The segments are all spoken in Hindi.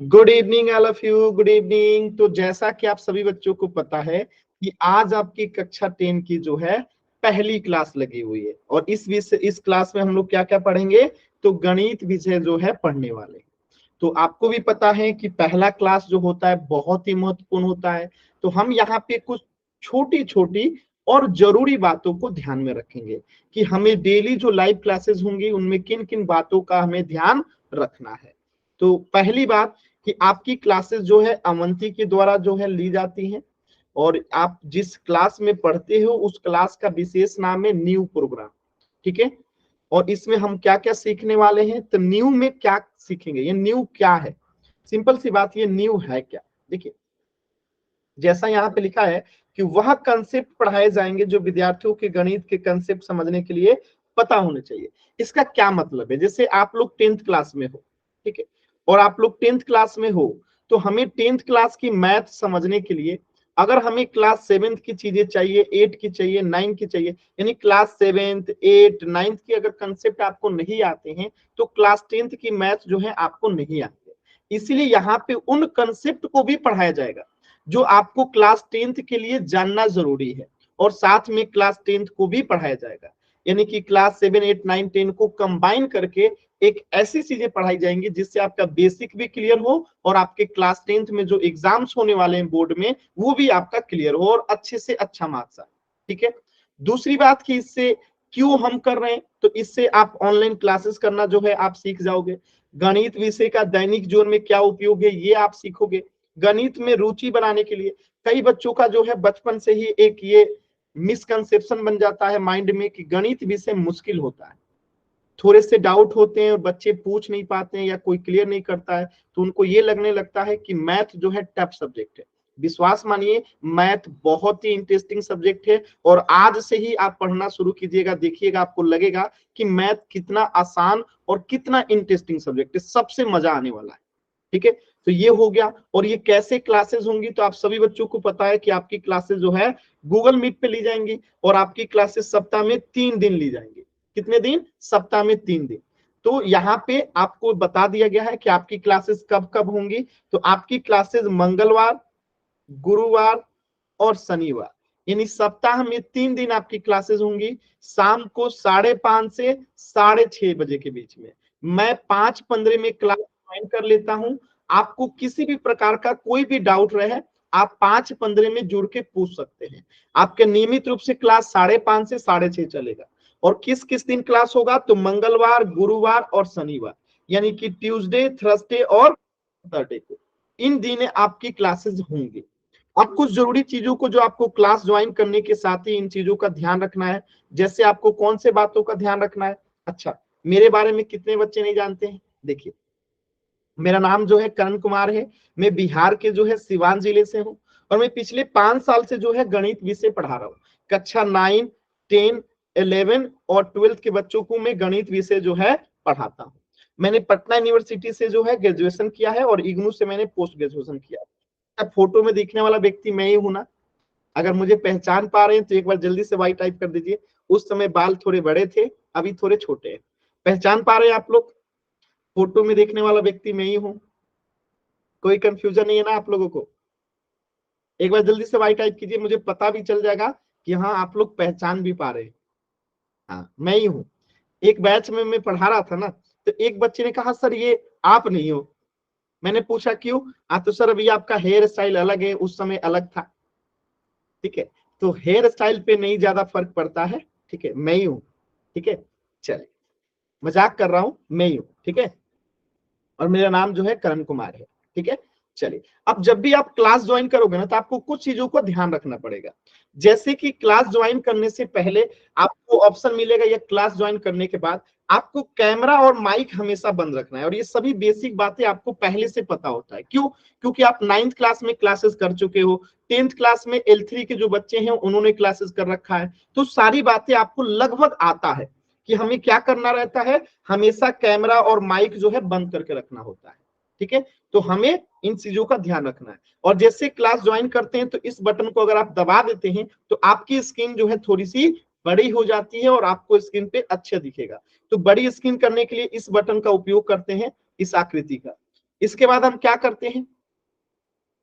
Good evening all of you, good evening. तो जैसा कि आप सभी बच्चों को पता है कि आज आपकी कक्षा 10 की जो है पहली क्लास लगी हुई है और इस क्लास में हम लोग क्या क्या पढ़ेंगे, तो गणित विषय जो है पढ़ने वाले हैं। तो आपको भी पता है कि पहला क्लास जो होता है बहुत ही महत्वपूर्ण होता है। तो हम यहाँ पे कुछ छोटी छोटी और जरूरी बातों को ध्यान में रखेंगे कि हमें डेली जो लाइव क्लासेस होंगी उनमें किन किन बातों का हमें ध्यान रखना है। तो पहली बात कि आपकी क्लासेस जो है अवंती के द्वारा जो है ली जाती हैं और आप जिस क्लास में पढ़ते हो उस क्लास का विशेष नाम है न्यू प्रोग्राम। ठीक है। और इसमें हम क्या क्या सीखने वाले हैं, तो न्यू में क्या सीखेंगे, ये न्यू क्या है। सिंपल सी बात, ये न्यू है क्या। देखिए, जैसा यहाँ पे लिखा है कि वह कंसेप्ट पढ़ाए जाएंगे जो विद्यार्थियों के गणित के कंसेप्ट समझने के लिए पता होने चाहिए। इसका क्या मतलब है, जैसे आप लोग 10th क्लास में हो, ठीक है, और आप लोग 10th क्लास में हो तो हमें 10th क्लास की मैथ समझने के लिए अगर हमें क्लास 7th की चीजें चाहिए, 8 की चाहिए, 9 की चाहिए, यानी क्लास 7th 8 9th की अगर कंसेप्ट आपको नहीं आते हैं तो क्लास 10th की मैथ जो है आपको नहीं आती है। इसीलिए यहाँ पे उन कंसेप्ट को भी पढ़ाया जाएगा जो आपको क्लास 10th के लिए जानना जरूरी है और साथ में क्लास 10th को भी पढ़ाया जाएगा। यानी कि क्लास 7 8 9 10 को कंबाइन करके एक ऐसी चीजें पढ़ाई जाएंगी जिससे आपका बेसिक भी क्लियर हो और आपके क्लास 10th में जो एग्जाम्स होने वाले हैं बोर्ड में वो भी आपका क्लियर हो और अच्छे से अच्छा मार्क्स आए। ठीक है। दूसरी बात कि इससे क्यों हम कर रहे हैं, तो इससे आप ऑनलाइन क्लासेस करना जो है आप सीख जाओगे। गणित विषय का दैनिक जीवन में क्या उपयोग है ये आप सीखोगे। गणित में रुचि बनाने के लिए कई बच्चों का जो है बचपन से ही एक ये मिसकंसेप्शन बन जाता है माइंड में कि गणित विषय मुश्किल होता है, थोड़े से डाउट होते हैं और बच्चे पूछ नहीं पाते हैं या कोई क्लियर नहीं करता है तो उनको ये लगने लगता है कि मैथ जो है टफ सब्जेक्ट है। विश्वास मानिए, मैथ बहुत ही इंटरेस्टिंग सब्जेक्ट है और आज से ही आप पढ़ना शुरू कीजिएगा, देखिएगा आपको लगेगा कि मैथ कितना आसान और कितना इंटरेस्टिंग सब्जेक्ट है, सबसे मजा आने वाला है। ठीक है। तो ये हो गया। और ये कैसे क्लासेस होंगी, तो आप सभी बच्चों को पता है कि आपकी क्लासेस जो है गूगल मीट पे ली जाएंगी और आपकी क्लासेस सप्ताह में 3 दिन ली जाएंगी। कितने दिन, सप्ताह में 3 दिन। तो यहाँ पे आपको बता दिया गया है कि आपकी क्लासेस कब कब होंगी। तो आपकी क्लासेस मंगलवार, गुरुवार और शनिवार, यानी सप्ताह में 3 दिन आपकी क्लासेस होंगी, शाम को 5:30 से 6:30 के बीच में। मैं 5:15 में क्लास ज्वाइन कर लेता हूं। आपको किसी भी प्रकार का कोई भी डाउट रहे आप 5:15 में जुड़ के पूछ सकते हैं। आपके नियमित रूप से क्लास 5:30 से 6:30 चलेगा। और किस किस दिन क्लास होगा, तो मंगलवार, गुरुवार और शनिवार, यानी कि ट्यूसडे, थर्सडे और सैटरडे को इन दिन आपकी क्लासेस होंगी। अब कुछ जरूरी चीजों को जो आपको क्लास ज्वाइन करने के साथ ही इन चीजों का ध्यान रखना है। जैसे आपको कौन से बातों का ध्यान रखना है। अच्छा, मेरे बारे में कितने बच्चे नहीं जानते हैं। देखिए, मेरा नाम जो है करण कुमार है। मैं बिहार के जो है सिवान जिले से हूँ और मैं पिछले 5 साल से जो है गणित विषय पढ़ा रहा हूँ। कक्षा 9 10 11 और 12th के बच्चों को मैं गणित विषय जो है पढ़ाता हूँ। मैंने पटना यूनिवर्सिटी से जो है ग्रेजुएशन किया है और इग्नू से मैंने पोस्ट ग्रेजुएशन किया है। फोटो में दिखने वाला व्यक्ति मैं ही हूं ना। अगर मुझे पहचान पा रहे हैं तो एक बार जल्दी से वाई टाइप कर दीजिए। उस समय बाल थोड़े बड़े थे, अभी थोड़े छोटे हैं। पहचान पा रहे हैं आप लोग, फोटो में देखने वाला व्यक्ति मैं ही हूँ। कोई कंफ्यूजन नहीं है ना आप लोगों को। एक बार जल्दी से वाई टाइप कीजिए, मुझे पता भी चल जाएगा कि हाँ आप लोग पहचान भी पा रहे हैं। हाँ, मैं ही हूँ। एक बैच में मैं पढ़ा रहा था ना, तो एक बच्चे ने कहा सर ये आप नहीं हो। मैंने पूछा क्यों। तो सर अभी आपका हेयर स्टाइल अलग है, उस समय अलग था। ठीक है। तो हेयर स्टाइल पे नहीं ज्यादा फर्क पड़ता है। ठीक है, मैं ही हूँ। ठीक है। चलिए, मजाक कर रहा हूँ, मैं ही हूँ। ठीक है। और मेरा नाम जो है करण कुमार है। ठीक है। चलिए, अब जब भी आप क्लास ज्वाइन करोगे ना तो आपको कुछ चीजों को ध्यान रखना पड़ेगा। जैसे कि क्लास ज्वाइन करने से पहले आपको ऑप्शन मिलेगा, या क्लास ज्वाइन करने के बाद आपको कैमरा और माइक हमेशा बंद रखना है। और ये सभी बेसिक बातें आपको पहले से पता होता है। क्यों, क्योंकि आप 9th क्लास में क्लासेस कर चुके हो, 10th क्लास में L3 के जो बच्चे हैं उन्होंने क्लासेस कर रखा है, तो सारी बातें आपको लगभग आता है कि हमें क्या करना रहता है। हमेशा कैमरा और माइक जो है बंद करके रखना होता है। ठीक है। तो हमें इन चीजों का ध्यान रखना है। और जैसे क्लास ज्वाइन करते हैं तो इस बटन को अगर आप दबा देते हैं तो आपकी स्क्रीन जो है थोड़ी सी बड़ी हो जाती है और आपको स्क्रीन पे अच्छा दिखेगा। तो बड़ी स्क्रीन करने के लिए इस बटन का उपयोग करते हैं, इस आकृति का। इसके बाद हम क्या करते हैं,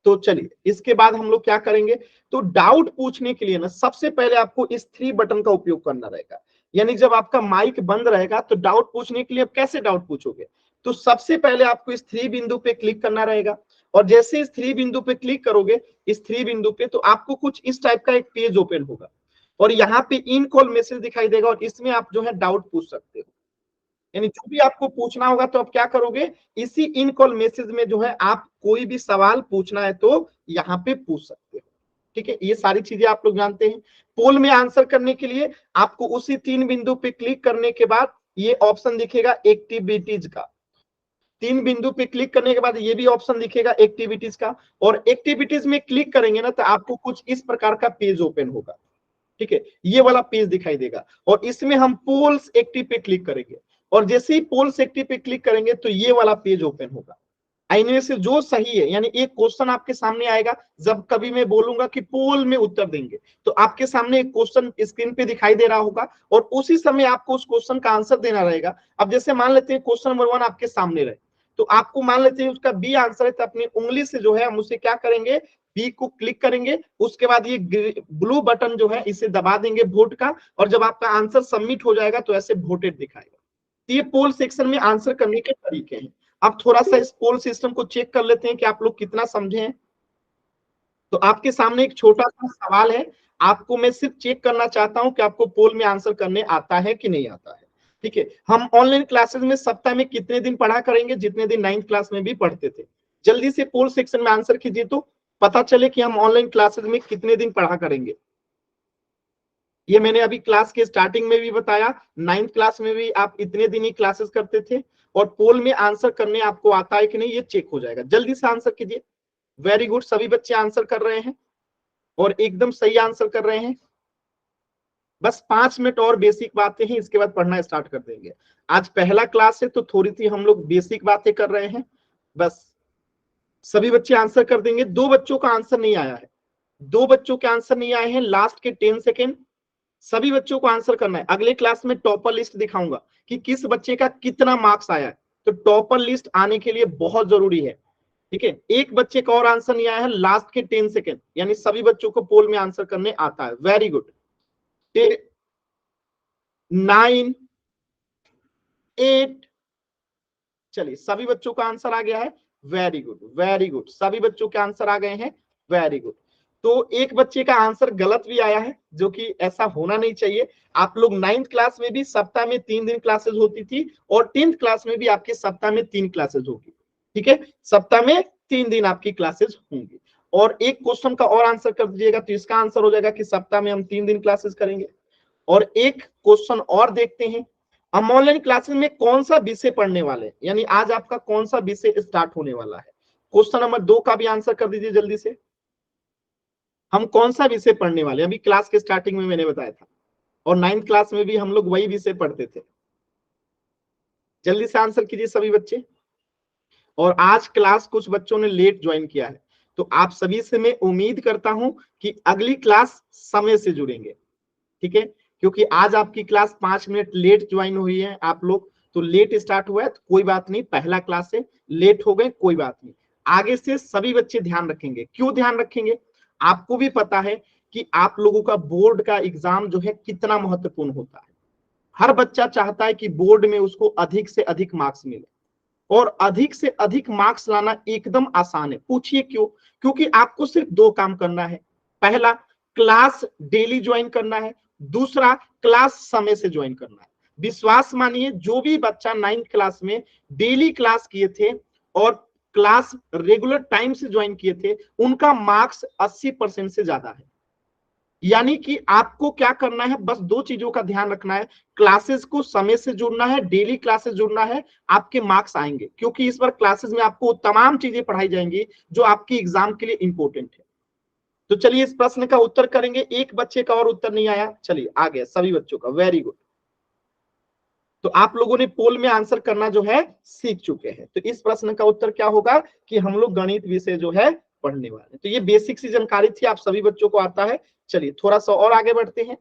तो चलिए इसके बाद हम लोग क्या करेंगे, तो डाउट पूछने के लिए ना सबसे पहले आपको इस 3 बटन का उपयोग करना रहेगा। यानी जब आपका माइक बंद रहेगा तो डाउट पूछने के लिए आप कैसे डाउट पूछोगे, तो सबसे पहले आपको इस 3 बिंदु पे क्लिक करना रहेगा। और जैसे इस 3 बिंदु पे क्लिक करोगे, इस 3 बिंदु पे, तो आपको कुछ इस टाइप का एक पेज ओपन होगा और यहाँ पे इन कॉल मैसेज दिखाई देगा और इसमें आप जो है डाउट पूछ सकते हो। यानी जो भी आपको पूछना होगा तो आप क्या करोगे, इसी इन कॉल मैसेज में जो है आप कोई भी सवाल पूछना है तो यहाँ पे पूछ सकते हो। ठीक है, ये सारी चीजें आप लोग जानते हैं। पोल में आंसर करने के लिए आपको उसी 3 बिंदु पे क्लिक करने के बाद ये ऑप्शन दिखेगा एक्टिविटीज का। 3 बिंदु पे क्लिक करने के बाद ये भी ऑप्शन दिखेगा एक्टिविटीज का, और एक्टिविटीज में क्लिक करेंगे ना तो आपको कुछ इस प्रकार का पेज ओपन होगा। ठीक है, ये वाला पेज दिखाई देगा और इसमें हम पोल्स एक्टिव पे क्लिक करेंगे और जैसे ही पोल्स एक्टिव पे क्लिक करेंगे तो ये वाला पेज ओपन होगा। इनमें से जो सही है, यानी एक क्वेश्चन आपके सामने आएगा, जब कभी मैं बोलूंगा कि पोल में उत्तर देंगे तो आपके सामने एक क्वेश्चन स्क्रीन पे दिखाई दे रहा होगा और उसी समय आपको उस क्वेश्चन का आंसर देना रहेगा। अब जैसे मान लेते हैं क्वेश्चन नंबर 1 आपके सामने रहे, तो आपको मान लेते हैं उसका बी आंसर है, तो अपनी उंगली से जो है हम उसे क्या करेंगे, बी को क्लिक करेंगे। उसके बाद ये ब्लू बटन जो है इसे दबा देंगे वोट का, और जब आपका आंसर सबमिट हो जाएगा तो ऐसे वोटेड दिखाएगा। तो ये पोल सेक्शन में आंसर करने के तरीके हैं। अब थोड़ा सा इस पोल सिस्टम को चेक कर लेते हैं कि आप लोग कितना समझे हैं। तो आपके सामने एक छोटा सा सवाल है, आपको मैं सिर्फ चेक करना चाहता हूं कि आपको पोल में आंसर करने आता है कि नहीं आता है। ठीक है, हम ऑनलाइन क्लासेस में सप्ताह में कितने दिन पढ़ा करेंगे, जितने दिन 9th क्लास में भी पढ़ते थे। जल्दी से पोल सेक्शन में आंसर कीजिए तो पता चले कि हम ऑनलाइन क्लासेस में कितने दिन पढ़ा करेंगे। ये मैंने अभी क्लास के स्टार्टिंग में भी बताया, 9th क्लास में भी आप इतने दिन ही क्लासेस करते थे। और पोल में आंसर करने आपको आता है कि नहीं ये चेक हो जाएगा। जल्दी से आंसर कीजिए। वेरी गुड, सभी बच्चे आंसर कर रहे हैं और एकदम सही आंसर कर रहे हैं। बस 5 मिनट और बेसिक बातें हैं, इसके बाद पढ़ना स्टार्ट कर देंगे। आज पहला क्लास है तो थोड़ी सी हम लोग बेसिक बातें कर रहे हैं। बस सभी बच्चे आंसर कर देंगे। 2 बच्चों का आंसर नहीं आया है, 2 बच्चों के आंसर नहीं आए हैं, लास्ट के 10 सेकेंड सभी बच्चों को आंसर करना है। अगले क्लास में टॉपर लिस्ट दिखाऊंगा कि किस बच्चे का कितना मार्क्स आया है, तो टॉपर लिस्ट आने के लिए बहुत जरूरी है। ठीक है, एक बच्चे का और आंसर नहीं आया है, लास्ट के 10 सेकेंड, यानी सभी बच्चों को पोल में आंसर करने आता है। Very good. 9, 8, चलिए सभी बच्चों का आंसर आ गया है। वेरी गुड, वेरी गुड, सभी बच्चों के आंसर आ गए हैं। Very good. तो एक बच्चे का आंसर गलत भी आया है, जो कि ऐसा होना नहीं चाहिए। आप लोग 9th क्लास में भी सप्ताह में 3 दिन क्लासेस होती थी और 10th क्लास में भी आपके सप्ताह में 3 क्लासेस होगी। ठीक है, सप्ताह में 3 दिन आपकी क्लासेस होंगी। और एक क्वेश्चन का और आंसर कर दीजिएगा तो इसका आंसर हो जाएगा कि सप्ताह में हम 3 दिन क्लासेस करेंगे। और एक क्वेश्चन और देखते हैं, हम ऑनलाइन क्लासेस में कौन सा विषय पढ़ने वाले हैं, यानी आज आपका कौन सा विषय स्टार्ट होने वाला है। क्वेश्चन नंबर 2 का भी आंसर कर दीजिए जल्दी से। हम कौन सा विषय पढ़ने वाले, अभी क्लास के स्टार्टिंग में मैंने बताया था, और 9th क्लास में भी हम लोग वही विषय पढ़ते थे। जल्दी से आंसर कीजिए सभी बच्चे। और आज क्लास कुछ बच्चों ने लेट ज्वाइन किया है, तो आप सभी से मैं उम्मीद करता हूं कि अगली क्लास समय से जुड़ेंगे। ठीक है, क्योंकि आज आपकी क्लास 5 मिनट लेट ज्वाइन हुई है आप लोग, तो लेट स्टार्ट हुआ है तो कोई बात नहीं, पहला क्लास है, लेट हो गए कोई बात नहीं। आगे से सभी बच्चे ध्यान रखेंगे। क्यों ध्यान रखेंगे, आपको भी पता है कि आप लोगों का बोर्ड का एग्जाम जो है कितना महत्वपूर्ण होता है। हर बच्चा चाहता है कि बोर्ड में उसको अधिक से अधिक मार्क्स मिले, और अधिक से अधिक मार्क्स लाना एकदम आसान है। पूछिए क्यों, क्योंकि आपको सिर्फ 2 काम करना है। पहला, क्लास डेली ज्वाइन करना है, दूसरा क्लास समय से ज्वाइन करना है। विश्वास मानिए, जो भी बच्चा 9th क्लास में डेली क्लास किए थे और क्लास रेगुलर टाइम से ज्वाइन किए थे, उनका मार्क्स 80% से ज्यादा है। यानी कि आपको क्या करना है, बस 2 चीजों का ध्यान रखना है। क्लासेस को समय से जुड़ना है, डेली क्लासेस जुड़ना है, आपके मार्क्स आएंगे। क्योंकि इस बार क्लासेस में आपको तमाम चीजें पढ़ाई जाएंगी जो आपके एग्जाम के लिए इंपॉर्टेंट है। तो चलिए इस प्रश्न का उत्तर करेंगे। एक बच्चे का और उत्तर नहीं आया, चलिए आ गया सभी बच्चों का। Very good. तो आप लोगों ने पोल में आंसर करना जो है सीख चुके हैं। तो इस प्रश्न का उत्तर क्या होगा कि हम लोग गणित विषय जो है पढ़ने वाले। तो ये बेसिक सी जानकारी थी, आप सभी बच्चों को आता है। चलिए थोड़ा सा और आगे बढ़ते हैं।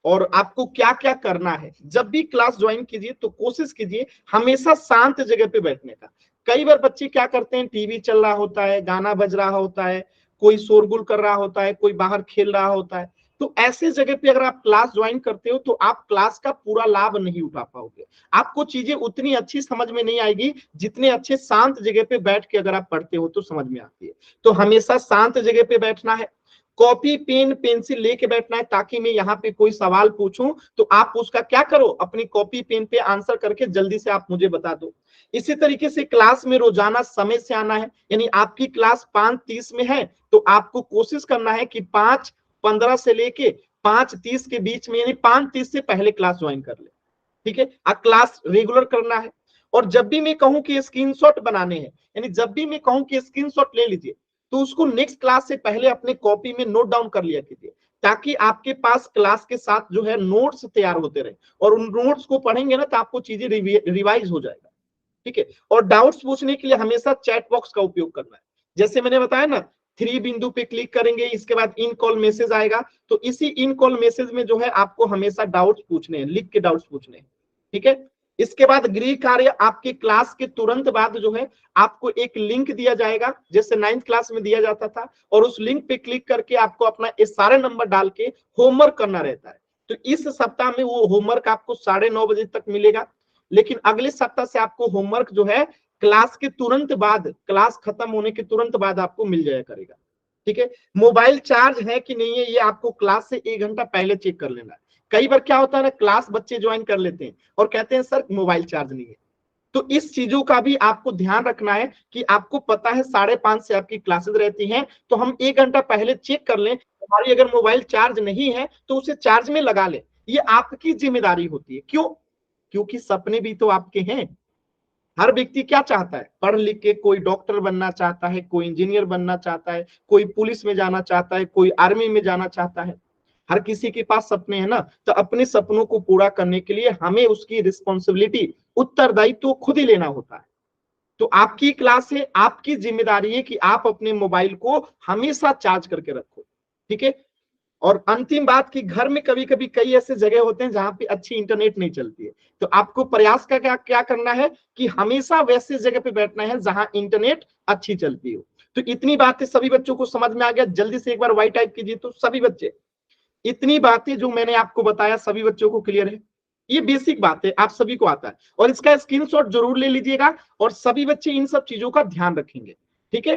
और आपको क्या क्या करना है। जब भी क्लास ज्वाइन कीजिए तो कोशिश कीजिए हमेशा शांत जगह पे बैठने का। कई बार बच्चे क्या करते हैं, टीवी चल रहा होता है, गाना बज रहा होता है, कोई शोरगुल कर रहा होता है, कोई बाहर खेल रहा होता है। तो ऐसे जगह पे अगर आप क्लास ज्वाइन करते हो तो आप क्लास का पूरा लाभ नहीं उठा पाओगे। आपको चीजें उतनी अच्छी समझ में नहीं आएगी जितने अच्छे शांत जगह पे बैठ के अगर आप पढ़ते हो तो समझ में आती है। तो हमेशा शांत जगह पे बैठना है, कॉपी पेन पेंसिल लेके बैठना है, ताकि मैं यहाँ पे कोई सवाल पूछूं तो आप उसका क्या करो, अपनी कॉपी पेन पे आंसर करके जल्दी से आप मुझे बता दो। इसी तरीके से क्लास में रोजाना समय से आना है, यानी आपकी क्लास 5:30 में है तो आपको कोशिश करना है कि 5:15 से लेके 5:30 के बीच में, यानी 5:30 से पहले क्लास ज्वाइन कर ले। ठीक है, क्लास रेगुलर करना है। और जब भी मैं कहूं कि स्क्रीनशॉट बनाने हैं, यानी जब भी मैं कहूं कि स्क्रीनशॉट ले लीजिए, तो उसको नेक्स्ट क्लास से पहले अपने कॉपी में नोट डाउन कर लिया कीजिए, ताकि आपके पास क्लास के साथ जो है नोट्स तैयार होते रहे, और उन नोट्स को पढ़ेंगे ना तो आपको चीजें रिवाइज हो जाएगा। ठीक है, और डाउट्स पूछने के लिए हमेशा चैट बॉक्स का उपयोग करना है। जैसे मैंने बताया ना, 3 बिंदु पे क्लिक करेंगे, इसके बाद इन कॉल मैसेज आएगा, तो इसी इन कॉल मैसेज में जो है आपको हमेशा डाउट्स पूछने हैं, लिख के डाउट्स पूछने हैं। ठीक है, इसके बाद गृह कार्य आपके क्लास के तुरंत बाद जो है आपको एक लिंक दिया जाएगा, जैसे 9th क्लास में दिया जाता था, और उस लिंक पे क्लिक करके आपको अपना ये सारे नंबर डाल के होमवर्क करना रहता है। तो इस सप्ताह में वो होमवर्क आपको 9:30 बजे तक मिलेगा, लेकिन अगले सप्ताह से आपको होमवर्क जो है क्लास के तुरंत बाद, क्लास खत्म होने के तुरंत बाद आपको मिल जाया करेगा। ठीक है, मोबाइल चार्ज है कि नहीं है ये आपको क्लास से 1 घंटा पहले चेक कर लेना है। कई बार क्या होता है ना, क्लास बच्चे ज्वाइन कर लेते हैं और कहते हैं सर मोबाइल चार्ज नहीं है। तो इस चीजों का भी आपको ध्यान रखना है कि आपको पता है 5:30 से आपकी क्लासेस रहती हैं, तो हम 1 घंटा पहले चेक कर लें, हमारी अगर मोबाइल चार्ज नहीं है तो उसे चार्ज में लगा ले। ये आपकी जिम्मेदारी होती है। क्यों? क्योंकि सपने भी तो आपके हैं। हर व्यक्ति क्या चाहता है, पढ़ लिख के कोई डॉक्टर बनना चाहता है, कोई इंजीनियर बनना चाहता है, कोई पुलिस में जाना चाहता है, कोई आर्मी में जाना चाहता है। हर किसी के पास सपने हैं ना, तो अपने सपनों को पूरा करने के लिए हमें उसकी रिस्पॉन्सिबिलिटी, उत्तरदायित्व तो खुद ही लेना होता है। तो आपकी क्लास है, आपकी जिम्मेदारी है कि आप अपने मोबाइल को हमेशा चार्ज करके रखो। ठीक है, और अंतिम बात कि घर में कभी कभी कई ऐसे जगह होते हैं जहां पे अच्छी इंटरनेट नहीं चलती है, तो आपको प्रयास का क्या क्या करना है कि हमेशा वैसे जगह पे बैठना है जहां इंटरनेट अच्छी चलती हो। तो इतनी बातें सभी बच्चों को समझ में आ गया? जल्दी से एक बार वाई टाइप कीजिए तो सभी बच्चे। इतनी बातें जो मैंने आपको बताया सभी बच्चों को क्लियर है? ये बेसिक बात है, आप सभी को आता है, और इसका स्क्रीनशॉट जरूर ले लीजिएगा, और सभी बच्चे इन सब चीजों का ध्यान रखेंगे। ठीक है,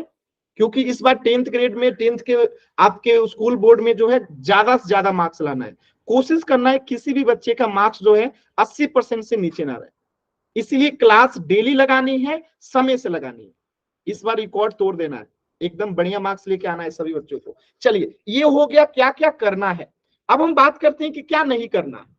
क्योंकि इस बार 10th ग्रेड में, 10th के आपके स्कूल बोर्ड में जो है ज्यादा से ज्यादा मार्क्स लाना है। कोशिश करना है किसी भी बच्चे का मार्क्स जो है 80% से नीचे ना रहे। इसलिए क्लास डेली लगानी है, समय से लगानी है। इस बार रिकॉर्ड तोड़ देना है, एकदम बढ़िया मार्क्स लेके आना है सभी बच्चों को। चलिए, ये हो गया क्या क्या करना है। अब हम बात करते हैं कि क्या नहीं करना है।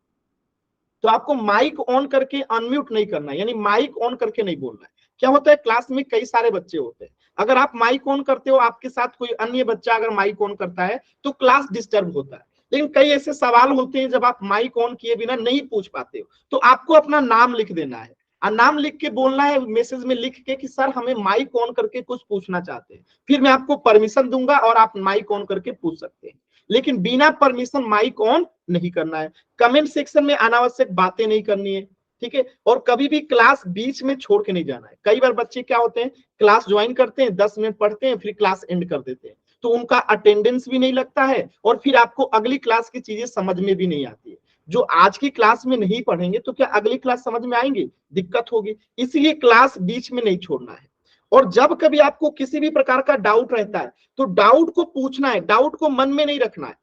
तो आपको माइक ऑन करके अनम्यूट नहीं करना है, यानी माइक ऑन करके नहीं बोलना है। क्या होता है, क्लास में कई सारे बच्चे होते हैं, अगर आप माइक ऑन करते हो, आपके साथ कोई अन्य बच्चा अगर माइक ऑन करता है तो क्लास डिस्टर्ब होता है। लेकिन कई ऐसे सवाल होते हैं जब आप माइक ऑन किए बिना नहीं पूछ पाते हो, तो आपको अपना नाम लिख देना है, और नाम लिख के बोलना है मैसेज में लिख के कि सर हमें माइक ऑन करके कुछ पूछना चाहते हैं। फिर मैं आपको परमिशन दूंगा और आप माइक ऑन करके पूछ सकते हैं, लेकिन बिना परमिशन माइक ऑन नहीं करना है। कमेंट सेक्शन में अनावश्यक बातें नहीं करनी है। ठीक है, और कभी भी क्लास बीच में छोड़ के नहीं जाना है। कई बार बच्चे क्या होते हैं, क्लास ज्वाइन करते हैं, 10 मिनट पढ़ते हैं, फिर क्लास एंड कर देते हैं, तो उनका अटेंडेंस भी नहीं लगता है, और फिर आपको अगली क्लास की चीजें समझ में भी नहीं आती है। जो आज की क्लास में नहीं पढ़ेंगे तो क्या अगली क्लास समझ में आएंगी? दिक्कत होगी। इसलिए क्लास बीच में नहीं छोड़ना है। और जब कभी आपको किसी भी प्रकार का डाउट रहता है तो डाउट को पूछना है, डाउट को मन में नहीं रखना है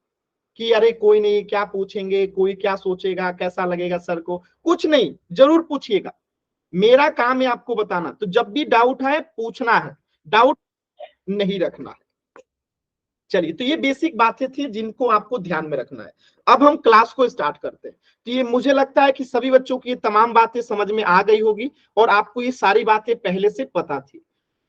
कि अरे कोई नहीं, क्या पूछेंगे, कोई क्या सोचेगा, कैसा लगेगा सर को। कुछ नहीं, जरूर पूछिएगा, मेरा काम है आपको बताना। तो जब भी डाउट है पूछना है, डाउट नहीं रखना है। चलिए, तो ये बेसिक बातें थी जिनको आपको ध्यान में रखना है। अब हम क्लास को स्टार्ट करते हैं। तो ये मुझे लगता है कि सभी बच्चों की ये तमाम बातें समझ में आ गई होगी, और आपको ये सारी बातें पहले से पता थी।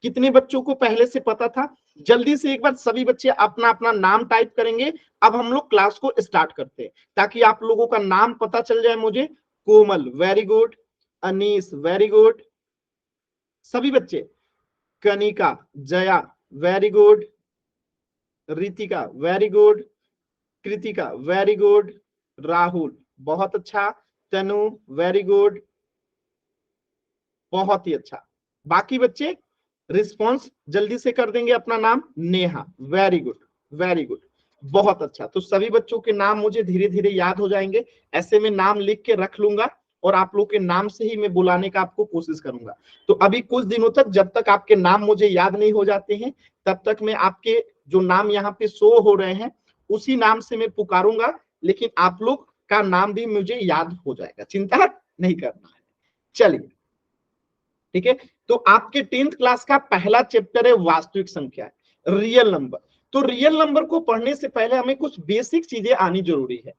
कितने बच्चों को पहले से पता था? जल्दी से एक बार सभी बच्चे अपना अपना नाम टाइप करेंगे। अब हम लोग क्लास को स्टार्ट करते हैं, ताकि आप लोगों का नाम पता चल जाए मुझे। Komal very good, Anis very good, सभी बच्चे, Kanika, Jaya very good, Ritika very good, Kritika very good, Rahul, बहुत अच्छा। तनु, वेरी गुड, बहुत ही अच्छा। बाकी बच्चे रिस्पॉन्स जल्दी से कर देंगे अपना नाम। Neha, very good, very good, बहुत अच्छा। तो सभी बच्चों के नाम मुझे धीरे धीरे याद हो जाएंगे, ऐसे में नाम लिख के रख लूंगा और आप लोग के नाम से ही मैं बुलाने का आपको कोशिश करूंगा। तो अभी कुछ दिनों तक जब तक आपके नाम मुझे याद नहीं हो जाते हैं, तब तक मैं आपके जो नाम यहाँ पे शो हो रहे हैं उसी नाम से मैं पुकारूंगा, लेकिन आप लोग का नाम भी मुझे याद हो जाएगा, चिंता नहीं करना है। चलिए ठीक है। तो आपके 10th क्लास का पहला चैप्टर है वास्तविक संख्या, रियल नंबर। तो रियल नंबर को पढ़ने से पहले हमें कुछ बेसिक चीजें आनी जरूरी है।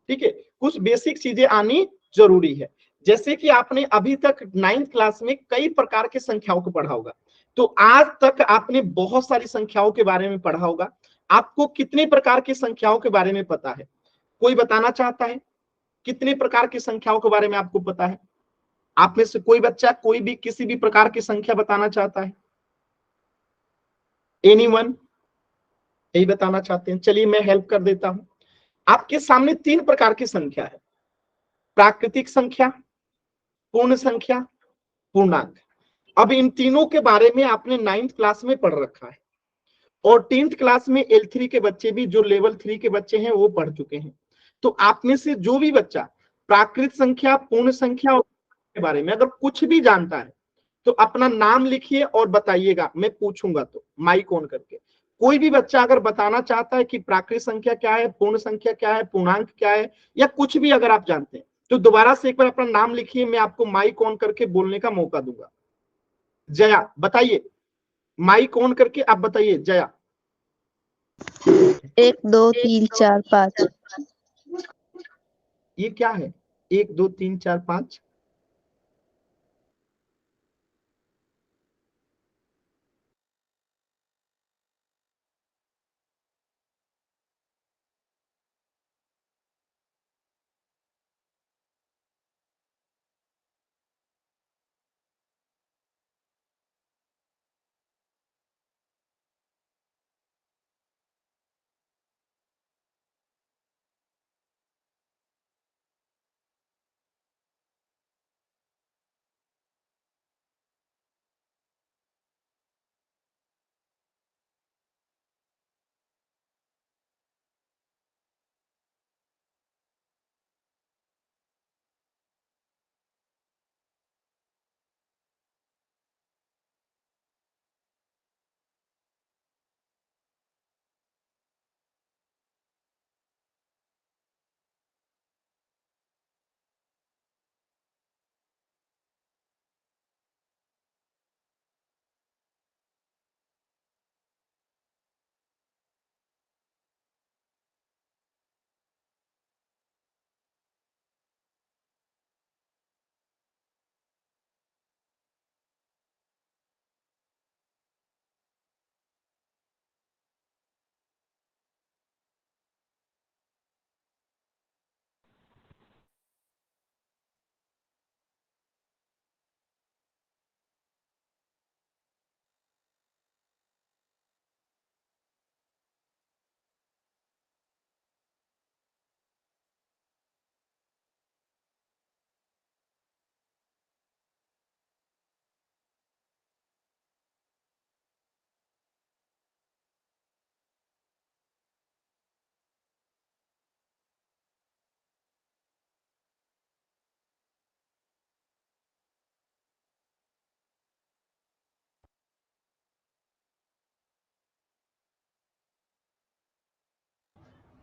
ठीक है, कुछ बेसिक चीजें आनी जरूरी है। जैसे कि आपने अभी तक 9th क्लास में कई प्रकार के संख्याओं को पढ़ा होगा, तो आज तक आपने बहुत सारी संख्याओं के बारे में पढ़ा होगा। आपको कितने प्रकार की संख्याओं के बारे में पता है? कोई बताना चाहता है कितने प्रकार की संख्याओं के बारे में आपको पता है? आप में से कोई बच्चा कोई भी किसी भी प्रकार की संख्या बताना चाहता है? एनीवन यही बताना चाहते हैं? चलिए मैं हेल्प कर देता हूं। आपके सामने 3 प्रकार की संख्या है, प्राकृतिक संख्या, पूर्ण संख्या, पूर्णांक। अब इन तीनों के बारे में आपने 9th क्लास में पढ़ रखा है और 10th क्लास में L3 के बच्चे भी, जो लेवल 3 के बच्चे हैं, वो पढ़ चुके हैं। तो आप में से जो भी बच्चा प्राकृतिक संख्या, पूर्ण संख्या के बारे में अगर कुछ भी जानता है तो अपना नाम लिखिए और बताइएगा, मैं पूछूंगा तो माइक ऑन करके। कोई भी बच्चा अगर बताना चाहता है कि प्राकृतिक संख्या क्या है, पूर्ण संख्या क्या है, पूर्णांक क्या है, या कुछ भी अगर आप जानते हैं, तो दोबारा से एक बार अपना नाम लिखिए, मैं आपको माइक ऑन करके बोलने का मौका दूंगा। जया बताइए, माइक ऑन करके आप बताइए। जया 1 2 3 4 5। ये क्या है? 1 2 3 4 5?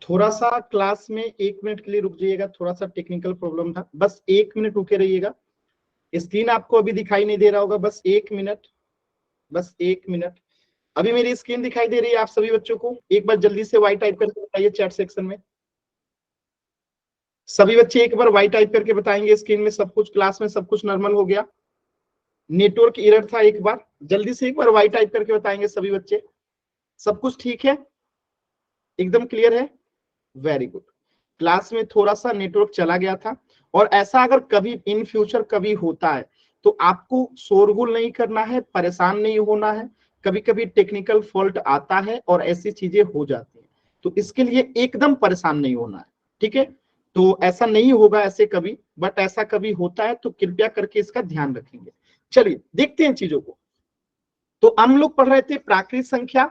थोड़ा सा क्लास में 1 मिनट के लिए रुक जाइएगा, थोड़ा सा टेक्निकल प्रॉब्लम था, बस 1 मिनट रुके रहिएगा। स्क्रीन आपको अभी दिखाई नहीं दे रहा होगा, बस 1 मिनट, बस 1 मिनट। अभी मेरी स्क्रीन दिखाई दे रही है आप सभी बच्चों को? एक बार जल्दी से वाई टाइप करके बताइए चैट सेक्शन में। सभी बच्चे एक बार वाई टाइप करके बताएंगे स्क्रीन में सब कुछ, क्लास में सब कुछ नॉर्मल हो गया? नेटवर्क एरर था, एक बार जल्दी से एक बार वाई टाइप करके बताएंगे सभी बच्चे। सब कुछ ठीक है, एकदम क्लियर है? Very good. क्लास में थोड़ा सा नेटवर्क चला गया था, और ऐसा अगर कभी इन फ्यूचर कभी होता है तो आपको शोरगुल नहीं करना है, परेशान नहीं होना है। कभी कभी टेक्निकल फॉल्ट आता है और ऐसी चीजें हो जाती हैं, तो इसके लिए एकदम परेशान नहीं होना है, ठीक है? तो ऐसा नहीं होगा ऐसे कभी, बट ऐसा कभी होता है तो कृपया करके इसका ध्यान रखेंगे। चलिए देखते हैं चीजों को। तो हम लोग पढ़ रहे थे प्राकृत संख्या,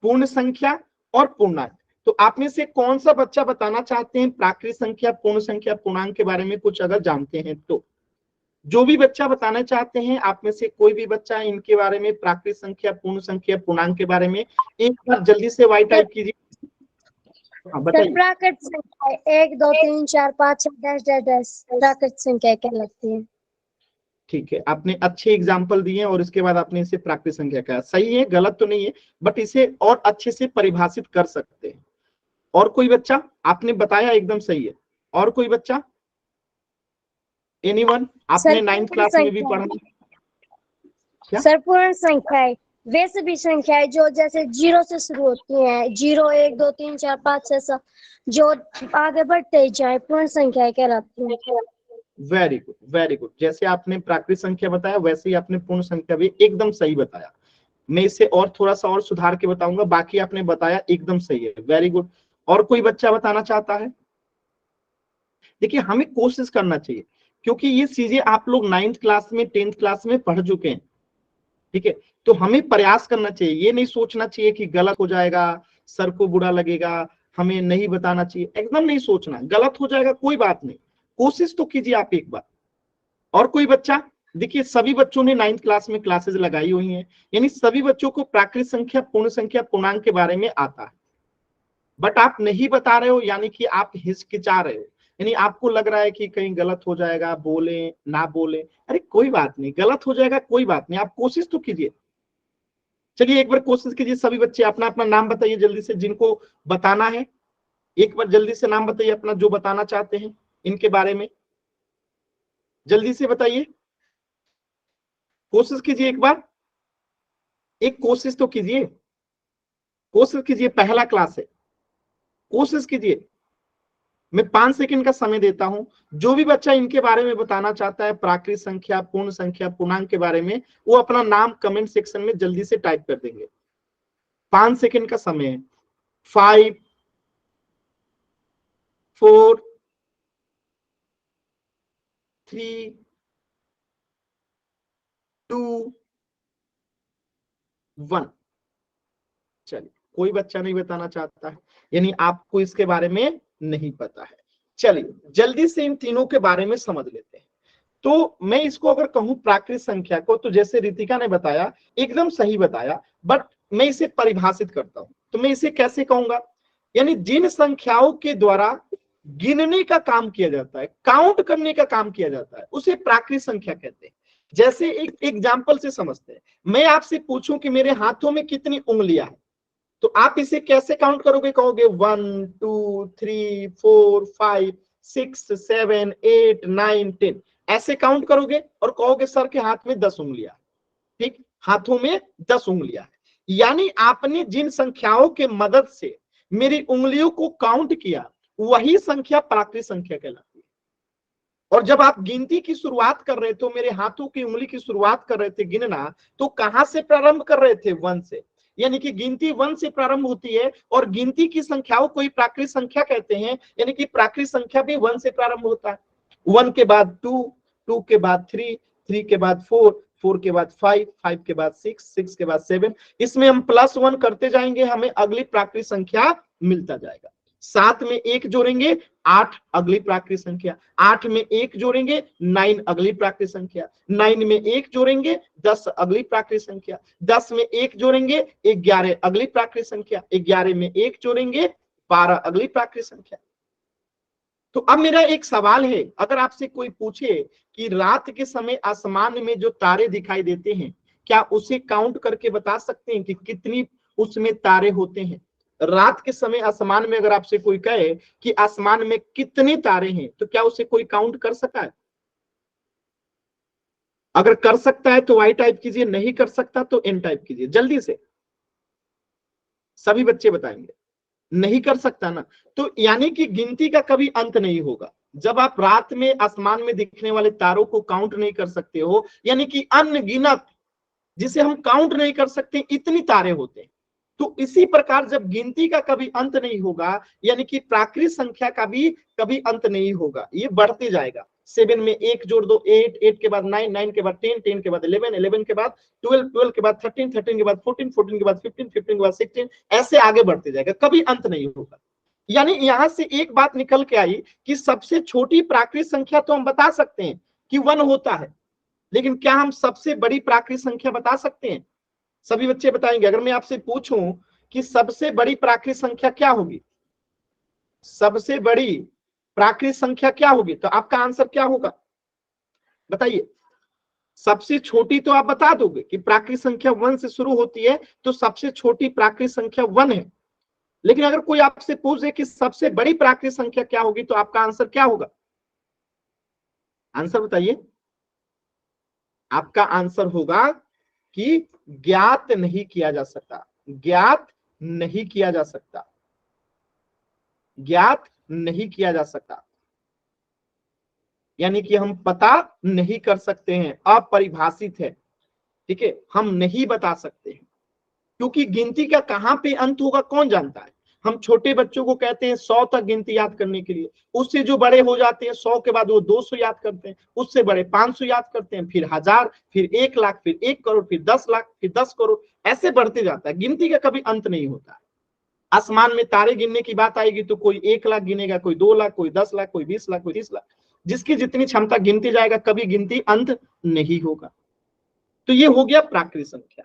पूर्ण संख्या और पूर्णांक। तो आप में से कौन सा बच्चा बताना चाहते हैं प्राकृत संख्या, पूर्ण संख्या, पूर्णांक के बारे में कुछ अगर जानते हैं तो? जो भी बच्चा बताना चाहते हैं, आप में से कोई भी बच्चा इनके बारे में, प्राकृत संख्या, पूर्ण संख्या, पूर्णांक के बारे में एक बार जल्दी से वाई टाइप कीजिए। हाँ बताइए। प्राकृत संख्या 1 2 3 4 5 6 डैश डैश डैश प्राकृत संख्या कहलाती है। ठीक है, आपने अच्छे एग्जाम्पल दिए और इसके बाद आपने इसे प्राकृत संख्या कहा। सही है, गलत तो नहीं है, बट इसे और अच्छे से परिभाषित कर सकते हैं। और कोई बच्चा? आपने बताया एकदम सही है। और कोई बच्चा? एनीवन? आपने 9th क्लास में भी पढ़ा क्या? सर पूर्ण संख्याएं वे सभी संख्याएं जो जैसे 0 से शुरू होती हैं, 0 1 2 3 4 5 6 7 जो आगे बढ़ते जाए पूर्ण संख्याएं कहलाती हैं। Very good, very good. जैसे आपने प्राकृत संख्या बताया वैसे ही आपने पूर्ण संख्या भी एकदम सही बताया। मैं इसे और थोड़ा सा और सुधार के बताऊंगा, बाकी आपने बताया एकदम सही है, वेरी गुड। और कोई बच्चा बताना चाहता है? देखिए हमें कोशिश करना चाहिए, क्योंकि ये चीजें आप लोग 9th क्लास में, 10th क्लास में पढ़ चुके हैं, ठीक है? तो हमें प्रयास करना चाहिए, ये नहीं सोचना चाहिए कि गलत हो जाएगा, सर को बुरा लगेगा, हमें नहीं बताना चाहिए, एकदम नहीं सोचना। गलत हो जाएगा कोई बात नहीं, कोशिश तो कीजिए आप एक बार। और कोई बच्चा? देखिए सभी बच्चों ने 9th क्लास में क्लासेस लगाई हुई हैं, यानी सभी बच्चों को प्राकृत संख्या, पूर्ण संख्या, पूर्णांक के बारे में आता है, बट आप नहीं बता रहे हो, यानी कि आप हिचकिचा रहे हो, यानी आपको लग रहा है कि कहीं गलत हो जाएगा, बोले ना बोले। अरे कोई बात नहीं, गलत हो जाएगा कोई बात नहीं, आप कोशिश तो कीजिए। चलिए एक बार कोशिश कीजिए, सभी बच्चे अपना अपना नाम बताइए जल्दी से, जिनको बताना है एक बार जल्दी से नाम बताइए अपना, जो बताना चाहते हैं इनके बारे में, जल्दी से बताइए। कोशिश कीजिए एक बार, एक कोशिश तो कीजिए, कोशिश कीजिए, पहला क्लास है, कोशिश कीजिए। मैं 5 सेकंड का समय देता हूं, जो भी बच्चा इनके बारे में बताना चाहता है, प्राकृत संख्या, पूर्ण संख्या, पूर्णांक के बारे में, वो अपना नाम कमेंट सेक्शन में जल्दी से टाइप कर देंगे। 5 सेकंड का समय है। 5 4 3 2 1। चलिए कोई बच्चा नहीं बताना चाहता है, यानी आपको इसके बारे में नहीं पता है। चलिए जल्दी से इन तीनों के बारे में समझ लेते हैं। तो मैं इसको अगर कहूं प्राकृत संख्या को, तो जैसे रितिका ने बताया एकदम सही बताया, बट मैं इसे परिभाषित करता हूं, तो मैं इसे कैसे कहूंगा? यानी जिन संख्याओं के द्वारा गिनने का काम किया जाता है, काउंट करने का काम किया जाता है, उसे प्राकृत संख्या कहते हैं। जैसे एक एग्जाम्पल से समझते हैं, मैं आपसे पूछूं कि मेरे हाथों में कितनी उंगलियां हैं, तो आप इसे कैसे काउंट करोगे? कहोगे 1 2 3 4 5 6 7 8 9 10, ऐसे काउंट करोगे और कहोगे सर के हाथ में 10 उंगलियां। ठीक, हाथों में 10 उंगलियां है, यानी आपने जिन संख्याओं के मदद से मेरी उंगलियों को काउंट किया, वही संख्या प्राकृत संख्या कहलाती है। और जब आप गिनती की शुरुआत कर रहे थे, मेरे हाथों की उंगली की शुरुआत कर रहे थे गिनना, तो कहां से प्रारंभ कर रहे थे? 1 से, यानी कि गिनती 1 से प्रारंभ होती है, और गिनती की संख्याओं को ही प्राकृत संख्या कहते हैं, यानी कि प्राकृत संख्या भी 1 से प्रारंभ होता है। 1 के बाद 2, 2 के बाद 3, 3 के बाद 4, 4 के बाद 5, 5 के बाद 6, 6 के बाद 7, इसमें हम +1 करते जाएंगे, हमें अगली प्राकृत संख्या मिलता जाएगा। 7 में 1 जोड़ेंगे 8, अगली प्राकृत संख्या। 8 में 1 जोड़ेंगे 9, अगली प्राकृत संख्या। 9 में 1 जोड़ेंगे 10, अगली प्राकृत संख्या। 10 में 1 जोड़ेंगे 11, अगली प्राकृत संख्या। 11 में 1 जोड़ेंगे 12, अगली प्राकृत संख्या। तो अब मेरा एक सवाल है, अगर आपसे कोई पूछे कि रात के समय आसमान में जो तारे दिखाई देते हैं, क्या उसे काउंट करके बता सकते हैं कि कितनी उसमें तारे होते हैं? रात के समय आसमान में अगर आपसे कोई कहे कि आसमान में कितने तारे हैं, तो क्या उसे कोई काउंट कर सकता है? अगर कर सकता है तो वाई टाइप कीजिए, नहीं कर सकता तो एन टाइप कीजिए, जल्दी से सभी बच्चे बताएंगे। नहीं कर सकता ना, तो यानी कि गिनती का कभी अंत नहीं होगा। जब आप रात में आसमान में दिखने वाले तारों को काउंट नहीं कर सकते हो, यानी कि अनगिनत, जिसे हम काउंट नहीं कर सकते, इतनी तारे होते हैं। तो इसी प्रकार जब गिनती का कभी अंत नहीं होगा, यानी कि प्राकृत संख्या का भी कभी अंत नहीं होगा, ये बढ़ते जाएगा। 7 में 1 जोड़ दो 8, 8 के बाद 9, 9 के बाद 10, 10 के बाद 11, 11 के बाद 12, 12 के बाद 13, 13 के बाद 14, 14 के बाद 15, 15 के बाद 16, ऐसे आगे बढ़ते जाएगा, कभी अंत नहीं होगा। यानी यहां से एक बात निकल के आई कि सबसे छोटी प्राकृत संख्या तो हम बता सकते हैं कि 1 होता है, लेकिन क्या हम सबसे बड़ी प्राकृत संख्या बता सकते हैं? सभी बच्चे बताएंगे। अगर मैं आपसे पूछूं कि सबसे बड़ी प्राकृत संख्या क्या होगी, सबसे बड़ी प्राकृत संख्या क्या होगी, तो आपका आंसर क्या होगा बताइए। सबसे छोटी तो आप बता दोगे कि प्राकृत संख्या 1 से शुरू होती है, तो सबसे छोटी प्राकृत संख्या 1 है। लेकिन अगर कोई आपसे पूछे कि सबसे बड़ी प्राकृत संख्या क्या होगी, तो आपका आंसर क्या होगा? आंसर बताइए। आपका आंसर होगा कि ज्ञात नहीं किया जा सकता, ज्ञात नहीं किया जा सकता, ज्ञात नहीं किया जा सकता, यानी कि हम पता नहीं कर सकते हैं, अपरिभाषित है। ठीक है, हम नहीं बता सकते हैं, क्योंकि गिनती का कहां पे अंत होगा कौन जानता है। हम छोटे बच्चों को कहते हैं 100 तक गिनती याद करने के लिए, उससे जो बड़े हो जाते हैं 100 के बाद वो 200 याद करते हैं, उससे बड़े 500 याद करते हैं, फिर 1000, फिर 1 लाख, फिर 1 करोड़, फिर 10 लाख, फिर 10 करोड़, ऐसे बढ़ते जाता है। गिनती का कभी अंत नहीं होता है। आसमान में तारे गिनने की बात आएगी तो कोई 1 लाख गिनेगा, कोई 2 लाख, कोई 10 लाख, कोई 20 लाख, कोई 30 लाख, जिसकी जितनी क्षमता गिनती जाएगा, कभी गिनती अंत नहीं होगा। तो ये हो गया प्राकृत संख्या।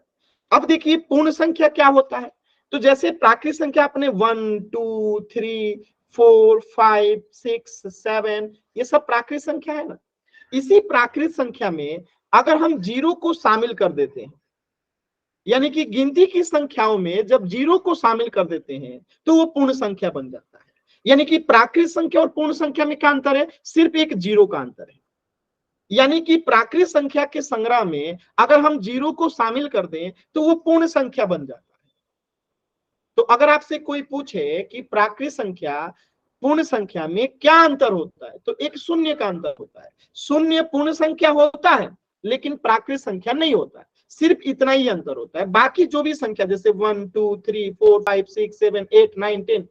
अब देखिए पूर्ण संख्या क्या होता है। तो जैसे प्राकृत संख्या अपने 1, 2, 3, 4, 5, 6, 7 ये सब प्राकृत संख्या है ना। इसी प्राकृत संख्या में अगर हम जीरो को शामिल कर देते हैं, यानी कि गिनती की संख्याओं में जब जीरो को शामिल कर देते हैं तो वो पूर्ण संख्या बन जाता है। यानी कि प्राकृत संख्या और पूर्ण संख्या में क्या अंतर है? सिर्फ एक जीरो का अंतर है। यानी कि प्राकृत संख्या के संग्रह में अगर हम जीरो को शामिल कर दें तो वो पूर्ण संख्या बन जाता है। तो अगर आपसे कोई पूछे कि प्राकृत संख्या पूर्ण संख्या में क्या अंतर होता है, तो एक शून्य का अंतर होता है। शून्य पूर्ण संख्या होता है लेकिन प्राकृत संख्या नहीं होता है, सिर्फ इतना ही अंतर होता है। बाकी जो भी संख्या जैसे 1, 2, 3, 4, 5, 6, 7, 8, 9, 10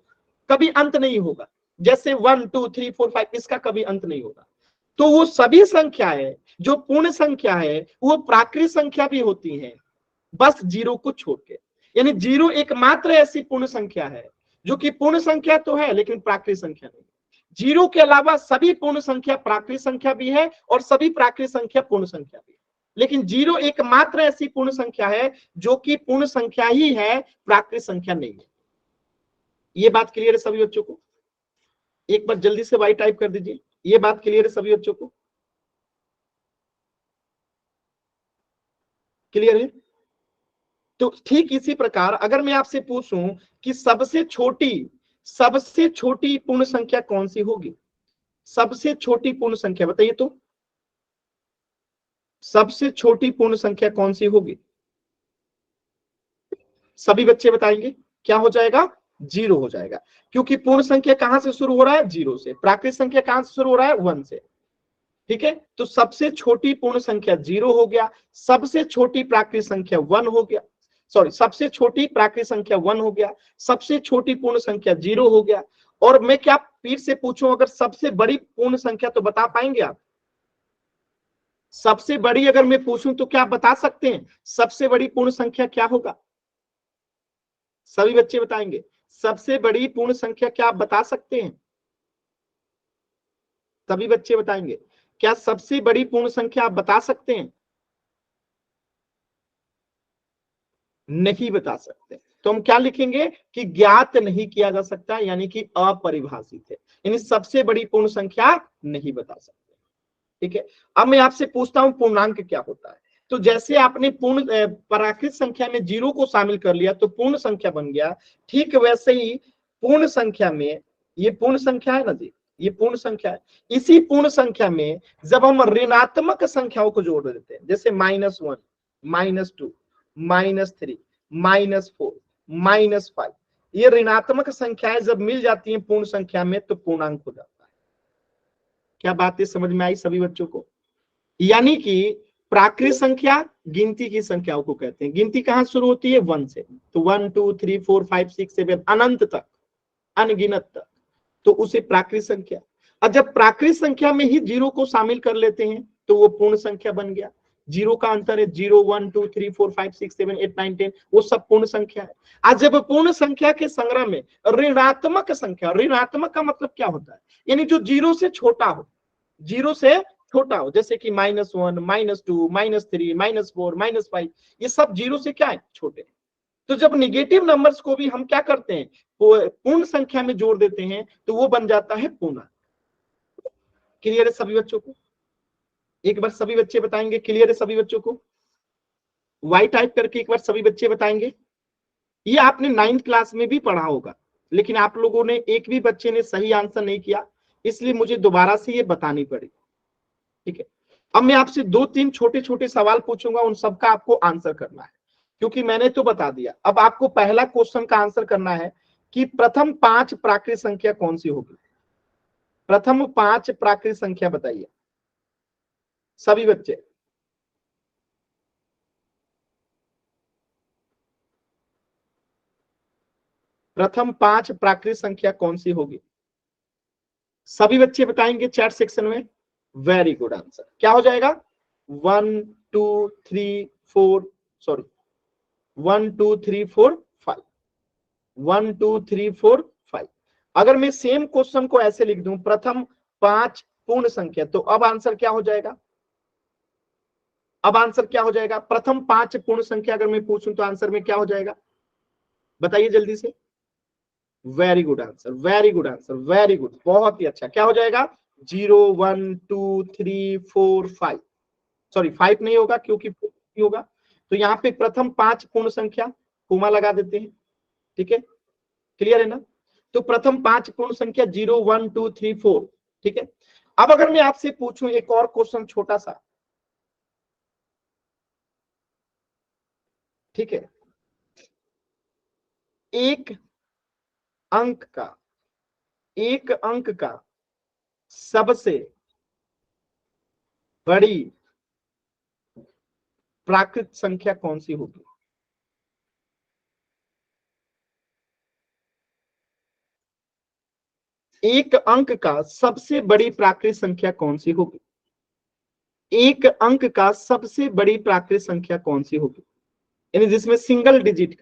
कभी अंत नहीं होगा। जैसे 1, 2, 3, 4, 5 इसका कभी अंत नहीं होगा। तो वो सभी संख्याएं जो पूर्ण संख्या है वो प्राकृत संख्या भी होती हैं, बस जीरो को छोड़ के। यानी जीरो एकमात्र ऐसी पूर्ण संख्या है जो कि पूर्ण संख्या तो है लेकिन प्राकृत संख्या नहीं। जीरो के अलावा सभी पूर्ण संख्या प्राकृत संख्या भी है और सभी प्राकृत संख्या पूर्ण संख्या भी है, लेकिन जीरो एकमात्र ऐसी पूर्ण संख्या है जो कि पूर्ण संख्या ही है, प्राकृत संख्या नहीं है। ये बात क्लियर है सभी बच्चों को? एक बार जल्दी से वाई टाइप कर दीजिए। ये बात क्लियर है सभी बच्चों को? क्लियर है? तो ठीक इसी प्रकार अगर मैं आपसे पूछूं कि सबसे छोटी पूर्ण संख्या कौन सी होगी, सबसे छोटी पूर्ण संख्या बताइए तो, सबसे छोटी पूर्ण संख्या कौन सी होगी? सभी बच्चे बताएंगे। क्या हो जाएगा? जीरो हो जाएगा, क्योंकि पूर्ण संख्या कहां से शुरू हो रहा है? जीरो से। प्राकृत संख्या कहां से शुरू हो रहा है? 1 से। ठीक है, तो सबसे छोटी पूर्ण संख्या जीरो हो गया, सबसे छोटी प्राकृत संख्या 1 हो गया, सॉरी सबसे छोटी प्राकृत संख्या 1 हो गया, सबसे छोटी पूर्ण संख्या 0 हो गया। और मैं क्या फिर से पूछूं, अगर सबसे बड़ी पूर्ण संख्या तो बता पाएंगे आप? सबसे बड़ी अगर मैं पूछूं तो क्या आप बता सकते हैं सबसे बड़ी पूर्ण संख्या क्या होगा? सभी बच्चे बताएंगे सबसे बड़ी पूर्ण संख्या क्या आप बता सकते हैं? सभी बच्चे बताएंगे क्या सबसे बड़ी पूर्ण संख्या आप बता सकते हैं? नहीं बता सकते। तो हम क्या लिखेंगे कि ज्ञात नहीं किया जा सकता, यानी कि अपरिभाषित है, यानी सबसे बड़ी पूर्ण संख्या नहीं बता सकते। ठीक है, अब मैं आपसे पूछता हूं पूर्णांक क्या होता है। तो जैसे आपने पूर्ण प्राकृत संख्या में जीरो को शामिल कर लिया तो पूर्ण संख्या बन गया, ठीक वैसे ही पूर्ण संख्या में, ये पूर्ण संख्या है ना जी, ये पूर्ण संख्या है। इसी पूर्ण संख्या में जब हम ऋणात्मक संख्याओं को जोड़ देते हैं, जैसे -1, -2, -3, -4, -5, ये ऋणात्मक संख्याएं जब मिल जाती हैं पूर्ण संख्या में तो पूर्णांक हो जाता है। क्या बातें समझ में आई सभी बच्चों को? यानी कि प्राकृत संख्या गिनती की संख्याओं को कहते हैं। गिनती कहाँ शुरू होती है? 1 से। तो 1 2 3 4 5 6 7 अनंत तक, अनगिनत तक, तो उसे प्राकृत संख्या। और जब प्राकृत संख्या में ही जीरो को शामिल कर लेते हैं तो वो पूर्ण संख्या बन गया। जीरो का अंतर है 0 1 2 3 4 5 6 7 8 9 10, वो सब पूर्ण संख्या है। आज जब पूर्ण संख्या के संग्रह में ऋणात्मक संख्या, ऋणात्मक का मतलब क्या होता है? यानी जो जीरो से छोटा हो, जीरो से छोटा हो, जैसे कि -1 -2 -3 -4 -5, ये सब जीरो से क्या है? छोटे। तो जब निगेटिव नंबर्स को भी हम क्या करते हैं? पूर्ण संख्या में जोड़ देते हैं तो वो बन जाता है पूर्णांक। क्लियर है सभी बच्चों को? एक बार सभी बच्चे बताएंगे। क्लियर है सभी बच्चों को? वाई टाइप करके एक बार सभी बच्चे बताएंगे। ये आपने 9th क्लास में भी पढ़ा होगा, लेकिन आप लोगों ने, एक भी बच्चे ने सही आंसर नहीं किया, इसलिए मुझे दोबारा से ये बतानी पड़ी। ठीक है, अब मैं आपसे 2-3 छोटे छोटे सवाल पूछूंगा, उन सबका आपको आंसर करना है, क्योंकि मैंने तो बता दिया। अब आपको पहला क्वेश्चन का आंसर करना है कि प्रथम 5 प्राकृत संख्या कौन सी होगी। प्रथम 5 प्राकृत संख्या बताइए सभी बच्चे। प्रथम 5 प्राकृत संख्या कौन सी होगी? सभी बच्चे बताएंगे चैट सेक्शन में। Very good answer. क्या हो जाएगा? 1 2 3 4 सॉरी 1 2 3 4 5 1 2 3 4 5। अगर मैं सेम क्वेश्चन को ऐसे लिख दूं, प्रथम 5 पूर्ण संख्या, तो अब आंसर क्या हो जाएगा? अब आंसर क्या हो जाएगा? प्रथम 5 पूर्ण संख्या अगर मैं पूछूं तो आंसर में क्या हो जाएगा? बताइए जल्दी से। Very good answer, very good answer, very good, बहुत ही अच्छा। क्या हो जाएगा? 0 1 2 3 4 5। सॉरी 5 नहीं होगा क्योंकि नहीं होगा, तो यहाँ पे प्रथम 5 पूर्ण संख्या कोमा लगा देते हैं। ठीक है, क्लियर है ना? तो प्रथम 5 पूर्ण संख्या 0 1 2 3 4। ठीक है, अब अगर मैं आपसे पूछूं एक और क्वेश्चन छोटा सा। ठीक है, एक अंक का सबसे बड़ी प्राकृत संख्या कौन सी होगी? एक अंक का सबसे बड़ी प्राकृत संख्या कौन सी होगी? एक अंक का सबसे बड़ी प्राकृत संख्या कौन सी होगी? यानी जिसमें सिंगल डिजिट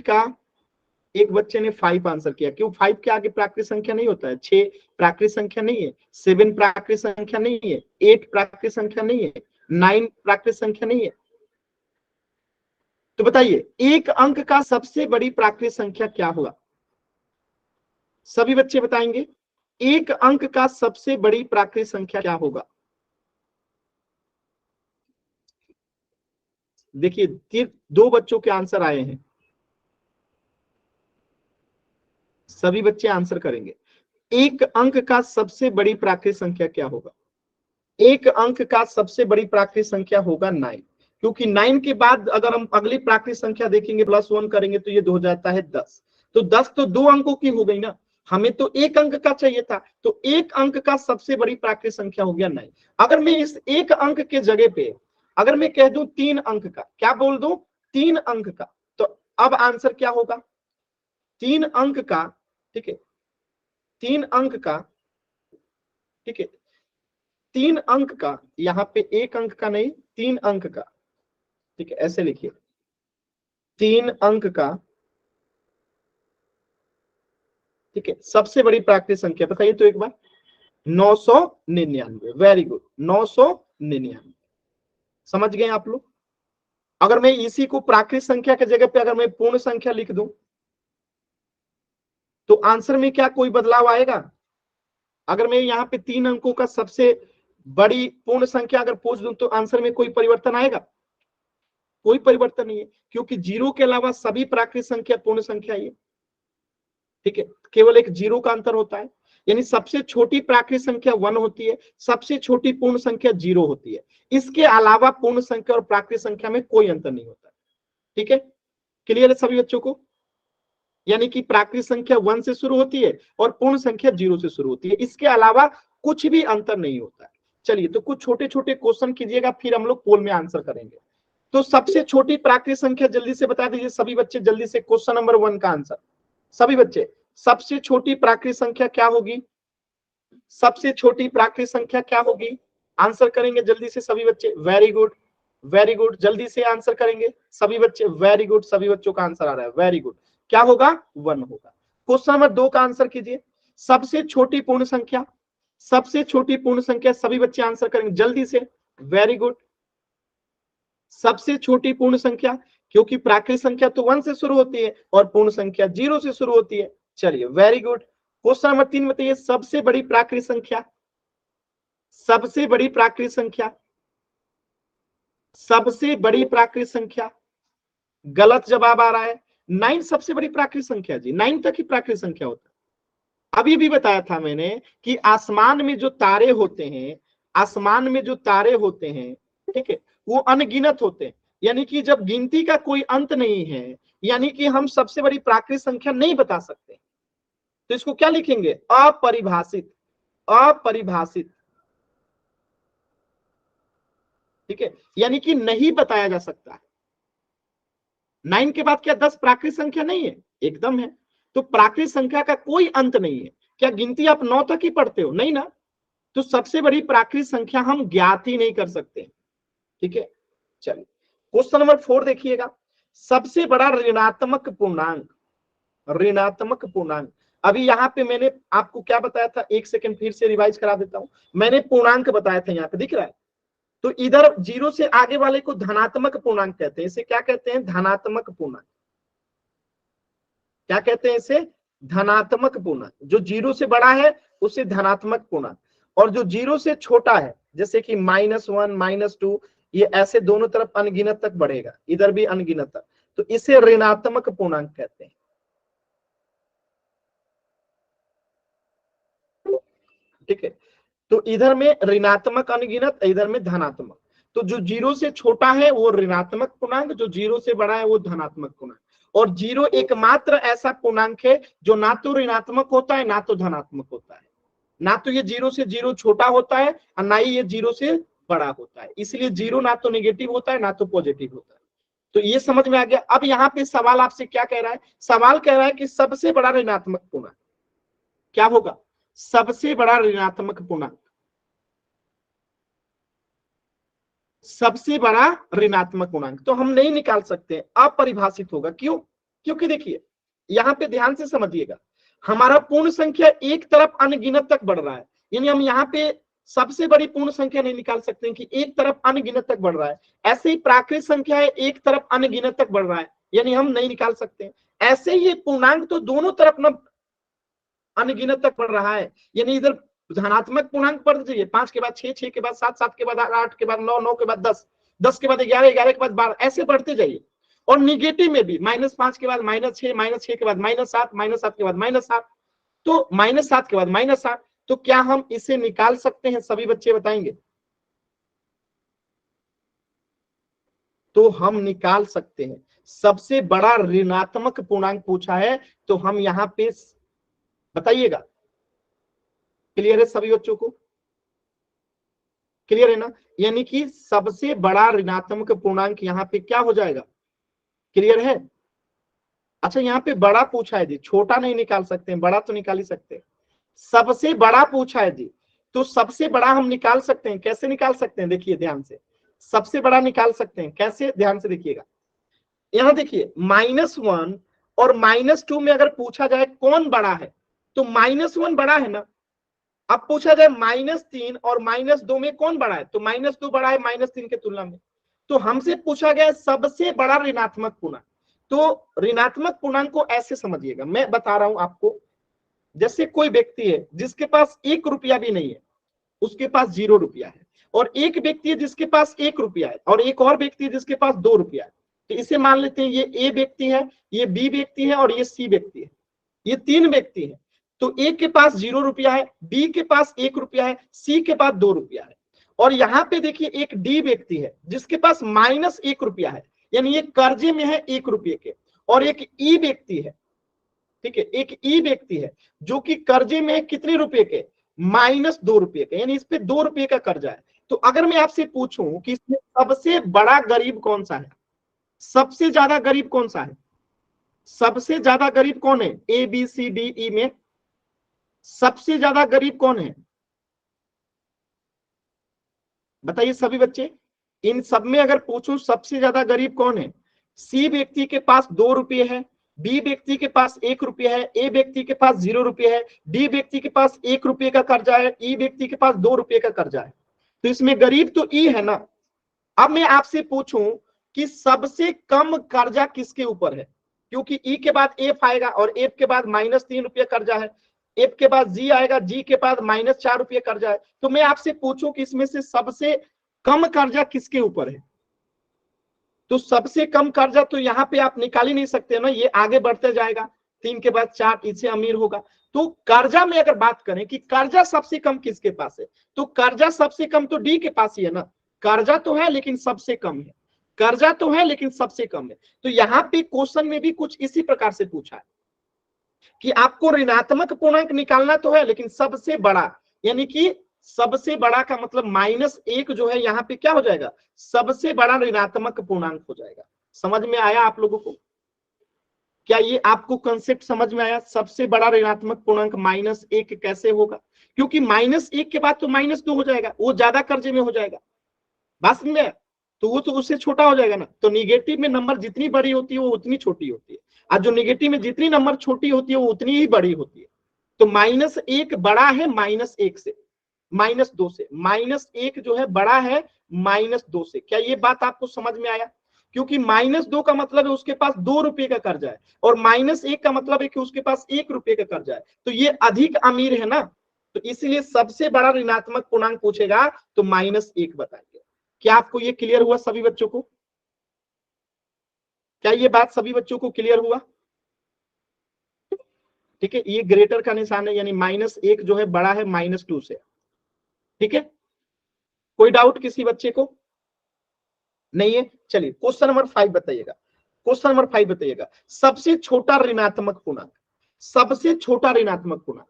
का एक बच्चे ने 5 आंसर किया। क्यों? 5 के आगे प्राकृत संख्या नहीं होता है। 6 प्राकृत संख्या नहीं है, 7 प्राकृत संख्या नहीं है, 8 प्राकृत संख्या नहीं है, 9 प्राकृत संख्या नहीं है। तो बताइए एक अंक का सबसे बड़ी प्राकृत संख्या क्या होगा? सभी बच्चे बताएंगे एक अंक का सबसे बड़ी प्राकृत संख्या क्या होगा? देखिए 2 बच्चों के आंसर आए हैं, सभी बच्चे आंसर करेंगे। एक अंक का सबसे बड़ी प्राकृत संख्या क्या होगा? एक अंक का सबसे बड़ी प्राकृत संख्या होगा 9, क्योंकि 9 के बाद अगर हम अगली प्राकृत संख्या देखेंगे +1 करेंगे तो ये हो जाता है 10। तो 10 तो 2 अंकों की हो गई ना, हमें तो एक अंक का चाहिए था, तो एक अंक का सबसे बड़ी प्राकृत संख्या हो गया 9। अगर मैं इस एक अंक के जगह पे अगर मैं कह दूं 3 अंक का, क्या बोल दूं? 3 अंक का, तो अब आंसर क्या होगा? 3 अंक का। ठीक है, 3 अंक का। ठीक है, 3 अंक का, यहाँ पे एक अंक का नहीं, 3 अंक का। ठीक है, ऐसे लिखिए 3 अंक का। ठीक है, सबसे बड़ी प्राकृत संख्या बताइए तो एक बार। 999। Very good, 999। समझ गए आप लोग? अगर मैं इसी को प्राकृत संख्या के जगह पे अगर मैं पूर्ण संख्या लिख दूं तो आंसर में क्या कोई बदलाव आएगा? अगर मैं यहाँ पे 3 अंकों का सबसे बड़ी पूर्ण संख्या अगर पूछ दूं तो आंसर में कोई परिवर्तन आएगा? कोई परिवर्तन नहीं है, क्योंकि 0 के अलावा सभी प्राकृत संख्या पूर्ण संख्या ही है। ठीक है, केवल एक 0 का अंतर होता है। यानी सबसे छोटी प्राकृत संख्या 1 होती है, सबसे छोटी पूर्ण संख्या 0 होती है। इसके अलावा पूर्ण संख्या और प्राकृत संख्या में कोई अंतर नहीं होता। ठीक है, क्लियर है सभी बच्चों को? यानी कि प्राकृत संख्या 1 से शुरू होती है और पूर्ण संख्या 0 से शुरू होती है, इसके अलावा कुछ भी अंतर नहीं होता है। चलिए तो कुछ छोटे छोटे क्वेश्चन कीजिएगा, फिर हम लोग पोल में आंसर करेंगे। तो सबसे छोटी प्राकृत संख्या जल्दी से बता दीजिए सभी बच्चे, जल्दी से क्वेश्चन नंबर 1 का आंसर सभी बच्चे। सबसे छोटी प्राकृत संख्या क्या होगी? सबसे छोटी प्राकृत संख्या क्या होगी? आंसर करेंगे जल्दी से सभी बच्चे। वेरी गुड, वेरी गुड, जल्दी से आंसर करेंगे सभी बच्चे। वेरी गुड, सभी बच्चों का आंसर आ रहा है। वेरी गुड, क्या होगा? 1 होगा। क्वेश्चन नंबर 2 का आंसर कीजिए। सबसे छोटी पूर्ण संख्या, सबसे छोटी पूर्ण संख्या सभी बच्चे आंसर करेंगे जल्दी से। वेरी गुड, सबसे छोटी पूर्ण संख्या, क्योंकि प्राकृत संख्या तो 1 से शुरू होती है और पूर्ण संख्या 0 से शुरू होती है। चलिए वेरी गुड। क्वेश्चन नंबर 3 बताइए, सबसे बड़ी प्राकृत संख्या, सबसे बड़ी प्राकृत संख्या, सबसे बड़ी प्राकृत संख्या। गलत जवाब आ रहा है। 9 सबसे बड़ी प्राकृत संख्या जी, 9 तक ही प्राकृत संख्या होता है। अभी भी बताया था मैंने कि आसमान में जो तारे होते हैं, आसमान में जो तारे होते हैं, ठीक है, वो अनगिनत होते हैं। यानी कि जब गिनती का कोई अंत नहीं है, यानी कि हम सबसे बड़ी प्राकृत संख्या नहीं बता सकते। तो इसको क्या लिखेंगे? अपरिभाषित, अपरिभाषित, ठीक है, यानी कि नहीं बताया जा सकता है। 9 के बाद क्या 10 प्राकृत संख्या नहीं है? एकदम है। तो प्राकृत संख्या का कोई अंत नहीं है। क्या गिनती आप 9 तक ही पढ़ते हो? नहीं ना। तो सबसे बड़ी प्राकृत संख्या हम ज्ञात ही नहीं कर सकते, ठीक है। चलिए क्वेश्चन नंबर 4 देखिएगा। सबसे बड़ा ऋणात्मक पूर्णांक, ऋणात्मक पूर्णांक। अभी यहाँ पे मैंने आपको क्या बताया था? 1 सेकंड फिर से रिवाइज करा देता हूं। मैंने पूर्णांक बताया था, यहाँ पे दिख रहा है। तो इधर 0 से आगे वाले को धनात्मक पूर्णांक कहते हैं। इसे क्या कहते हैं? धनात्मक पूर्णांक। क्या कहते हैं इसे? धनात्मक पूर्णांक। जो 0 से बड़ा है उसे धनात्मक पूर्णांक, और जो 0 से छोटा है जैसे कि -1, -2, ये ऐसे दोनों तरफ अनगिनत तक बढ़ेगा, इधर भी अनगिनत तक, तो इसे ऋणात्मक पूर्णांक कहते हैं, ठीक है। तो इधर में ऋणात्मक अनगिनत, इधर में धनात्मक। तो जो 0 से छोटा है वो ऋणात्मक पूर्णांक, जो 0 से बड़ा है वो धनात्मक पूर्णांक। और 0 एकमात्र ऐसा पूर्णांक है जो ना तो ऋणात्मक होता है ना तो धनात्मक होता है। ना तो ये 0 से 0 छोटा होता है और ना ही ये 0 से बड़ा होता है। इसलिए 0 ना तो नेगेटिव होता है ना तो पॉजिटिव होता है। तो ये समझ में आ गया। अब यहाँ पे सवाल आपसे क्या कह रहा है? सवाल कह रहा है कि सबसे बड़ा ऋणात्मक पूर्णांक क्या होगा? सबसे बड़ा ऋणात्मक पूर्णांक, सबसे बड़ा ऋणात्मक पूर्णांक तो हम नहीं निकाल सकते, अपरिभाषित होगा। क्यों? क्योंकि देखिए यहाँ पे ध्यान से समझिएगा, हमारा पूर्ण संख्या एक तरफ अनगिनत तक बढ़ रहा है, यानी हम यहाँ पे सबसे बड़ी पूर्ण संख्या नहीं निकाल सकते हैं कि एक तरफ अनगिनत तक बढ़ रहा है। ऐसे ही प्राकृत संख्या है, एक तरफ अनगिनत तक बढ़ रहा है, यानी हम नहीं निकाल सकते हैं। ऐसे ही पूर्णांक तो दोनों तरफ न अनगिनत तक बढ़ रहा है, यानी इधर धनात्मक पूर्णांक बढ़ जाइए, 5 के बाद 6, 6 के बाद 7, 7 के बाद 8 के बाद 9, 9 के बाद 10, 10 के बाद 11, 11 के बाद 12, ऐसे बढ़ते जाइए। और निगेटिव में भी -5 के बाद -6, -6 के बाद -7, -7 के बाद -7, तो -7 के बाद -8। तो क्या हम इसे निकाल सकते हैं? सभी बच्चे बताएंगे। तो हम निकाल सकते हैं। सबसे बड़ा ऋणात्मक पूर्णांक पूछा है तो हम यहाँ पे बताइएगा। क्लियर है सभी बच्चों को? क्लियर है ना? यानी कि सबसे बड़ा ऋणात्मक पूर्णांक यहाँ पे क्या हो जाएगा? क्लियर है? अच्छा यहाँ पे बड़ा पूछा है जी, छोटा नहीं निकाल सकते हैं, बड़ा तो निकाल ही सकते हैं। सबसे बड़ा पूछा है जी, तो सबसे बड़ा हम निकाल सकते हैं। कैसे निकाल सकते हैं? देखिए ध्यान से, सबसे बड़ा निकाल सकते हैं कैसे, ध्यान से देखिएगा। यहाँ देखिए -1 और -2 में अगर पूछा जाए कौन बड़ा है, तो -1 बड़ा है ना। अब पूछा जाए -3 और -2 में कौन बड़ा है, तो -2 बड़ा है -3 के तुलना में। तो हमसे पूछा गया सबसे बड़ा ऋणात्मक पूर्णांक। तो ऋणात्मक पूर्णांक को ऐसे समझिएगा, मैं बता रहा हूं आपको। जैसे कोई व्यक्ति है जिसके पास 1 रुपया भी नहीं है, उसके पास 0 रुपया है, और एक व्यक्ति है जिसके पास 1 रुपया है, और एक और व्यक्ति है जिसके पास 2 रुपया है। तो इसे मान लेते हैं ये ए व्यक्ति है, ये बी व्यक्ति है और ये सी व्यक्ति है। ये 3 व्यक्ति है। तो ए के पास 0 रुपया है, बी के पास 1 रुपया है, सी के पास 2 रुपया है। और यहाँ पे देखिए एक डी व्यक्ति है जिसके पास -1 रुपया है, यानी ये कर्जे में है 1 रुपये के। और एक ई व्यक्ति है, ठीक है, एक ई व्यक्ति है जो कि कर्जे में है कितने रुपए के? -2 रुपये का, यानी इस पे 2 रुपये का कर्जा है। तो अगर मैं आपसे पूछूं कि इसमें सबसे बड़ा गरीब कौन सा है, सबसे ज्यादा गरीब कौन सा है, सबसे ज्यादा गरीब कौन है, A B C D E में सबसे ज्यादा गरीब कौन है, बताइए सभी बच्चे। इन सब में अगर पूछूं सबसे ज्यादा गरीब कौन है, सी व्यक्ति के पास 2 रुपये है, बी व्यक्ति के पास 1 रुपया है, ए व्यक्ति के पास 0 रुपये है, डी व्यक्ति के पास 1 रुपये का कर्जा है, ई व्यक्ति के पास 2 रुपये का कर्जा है। तो इसमें गरीब तो ई है ना। अब मैं आपसे पूछूं कि सबसे कम कर्जा किसके ऊपर है, क्योंकि ई के बाद एफ आएगा और एफ के बाद -3 रुपये कर्जा है, एफ के बाद जी आएगा, जी के बाद -4 रुपये कर्जा है। तो मैं आपसे पूछूं कि इसमें से सबसे कम कर्जा किसके ऊपर है, तो सबसे कम कर्जा तो यहाँ पे आप निकाल ही नहीं सकते ना, ये आगे बढ़ते जाएगा, 3 के बाद 4, इससे अमीर होगा। तो कर्जा में अगर बात करें कि कर्जा सबसे कम किसके पास है, तो कर्जा सबसे कम तो डी के पास ही है ना। कर्जा तो है लेकिन सबसे कम है, कर्जा तो है लेकिन सबसे कम है। तो यहाँ पे क्वेश्चन में भी कुछ इसी प्रकार से पूछा है कि आपको ऋणात्मक पूर्णांक निकालना तो है लेकिन सबसे बड़ा, यानी कि सबसे बड़ा का मतलब -1 जो है यहाँ पे क्या हो जाएगा, सबसे बड़ा ऋणात्मक पूर्णांक हो जाएगा। समझ में आया आप लोगों को, क्या ये आपको कंसेप्ट समझ में आया, सबसे बड़ा ऋणात्मक पूर्णांक -1 कैसे होगा, क्योंकि -1 के बाद तो -2 हो जाएगा, वो ज्यादा कर्जे में हो जाएगा, बात समझ में, तो वो तो उससे छोटा हो जाएगा ना। तो निगेटिव में नंबर जितनी बड़ी होती है वो उतनी छोटी होती है, और जो निगेटिव में जितनी नंबर छोटी होती है वो उतनी ही बड़ी होती है। तो -1 बड़ा है -1 से, -2 से, -1 जो है बड़ा है -2 से। क्या ये बात आपको समझ में आया, क्योंकि -2 का मतलब है उसके पास 2 रुपये का कर्जा है, और -1 का मतलब है कि उसके पास 1 रुपये का कर्जा है, तो ये अधिक अमीर है ना। तो इसलिए सबसे बड़ा ऋणात्मक पूर्णांक पूछेगा तो -1 बताएंगे। क्या आपको ये क्लियर हुआ सभी बच्चों को, क्या ये बात सभी बच्चों को क्लियर हुआ, ठीक है। ये ग्रेटर का निशान है, यानी -1 जो है बड़ा है -2 से, ठीक है। कोई डाउट किसी बच्चे को नहीं है, चलिए क्वेश्चन नंबर 5 बताइएगा। क्वेश्चन नंबर 5 बताइएगा, सबसे छोटा ऋणात्मक पूर्णांक, सबसे छोटा ऋणात्मक पूर्णांक,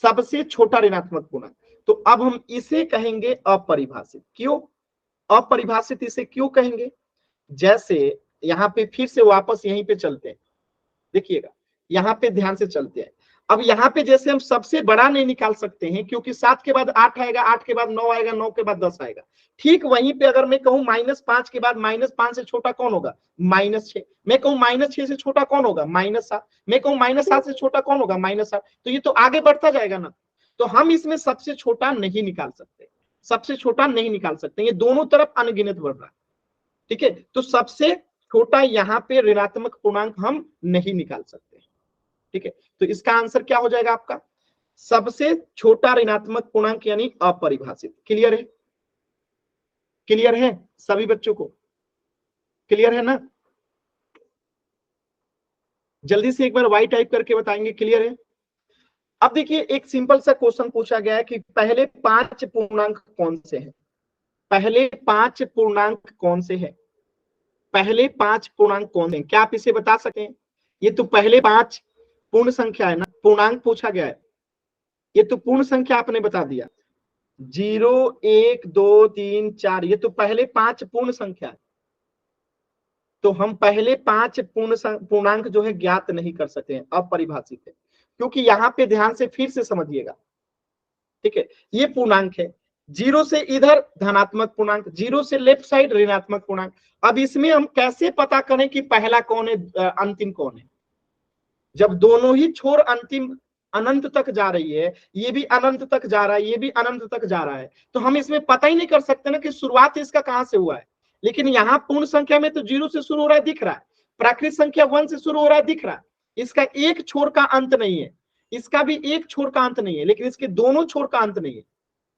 सबसे छोटा ऋणात्मक पूर्णांक। तो अब हम इसे कहेंगे अपरिभाषित। क्यों अपरिभाषित इसे क्यों कहेंगे, जैसे यहाँ पे फिर से वापस यहीं पे चलते हैं, देखिएगा यहाँ पे ध्यान से चलते हैं। अब यहाँ पे जैसे हम सबसे बड़ा नहीं निकाल सकते हैं, क्योंकि 7 के बाद 8 आएगा, 8 के बाद 9 आएगा, 9 के बाद 10 आएगा। ठीक वहीं पे अगर मैं कहूं -5 के बाद -5 से छोटा कौन होगा, -6। मैं कहूं -6 से छोटा कौन होगा, -7। मैं कहूं -7 से छोटा कौन होगा, -8। तो ये तो आगे बढ़ता जाएगा ना। तो हम इसमें सबसे छोटा नहीं निकाल सकते, सबसे छोटा नहीं निकाल सकते, ये दोनों तरफ अनगिनत बढ़ रहा है, ठीक है। तो सबसे छोटा यहाँ पे ऋणात्मक पूर्णांक हम नहीं निकाल सकते, ठीक है। तो इसका आंसर क्या हो जाएगा आपका, सबसे छोटा ऋणात्मक पूर्णांक यानी अपरिभाषित। क्लियर है, क्लियर है सभी बच्चों को, क्लियर है ना। जल्दी से एक बार वाई टाइप करके बताएंगे क्लियर है। अब देखिए एक सिंपल सा क्वेश्चन पूछा गया है कि पहले 5 पूर्णांक कौन से हैं, पहले 5 पूर्णांक कौन से हैं, पहले 5 पूर्णांक कौन से हैं, क्या आप इसे बता सकते हैं। ये तो पहले 5 पूर्ण संख्या है ना, पूर्णांक पूछा गया है, ये तो पूर्ण संख्या आपने बता दिया, 0 1 2 3 4, ये तो पहले 5 पूर्ण संख्या है। तो हम पहले 5 पूर्णांक जो है ज्ञात नहीं कर सकते हैं, अपरिभाषित है। क्योंकि यहाँ पे ध्यान से फिर से समझिएगा, ठीक है। ये पूर्णांक है, 0 से इधर धनात्मक पूर्णांक, 0 से लेफ्ट साइड ऋणात्मक पूर्णांक। अब इसमें हम कैसे पता करें कि पहला कौन है अंतिम कौन है, जब दोनों ही छोर अंतिम अनंत तक जा रही है, ये भी अनंत तक जा रहा है, ये भी अनंत तक जा रहा है, तो हम इसमें पता ही नहीं कर सकते ना कि शुरुआत इसका कहां से हुआ है। लेकिन यहाँ पूर्ण संख्या में तो 0 से शुरू हो रहा है दिख रहा है, प्राकृत संख्या 1 से शुरू हो रहा है दिख रहा है, इसका एक छोर का अंत नहीं है, इसका भी एक छोर का अंत नहीं है, लेकिन इसके दोनों छोर का अंत नहीं है।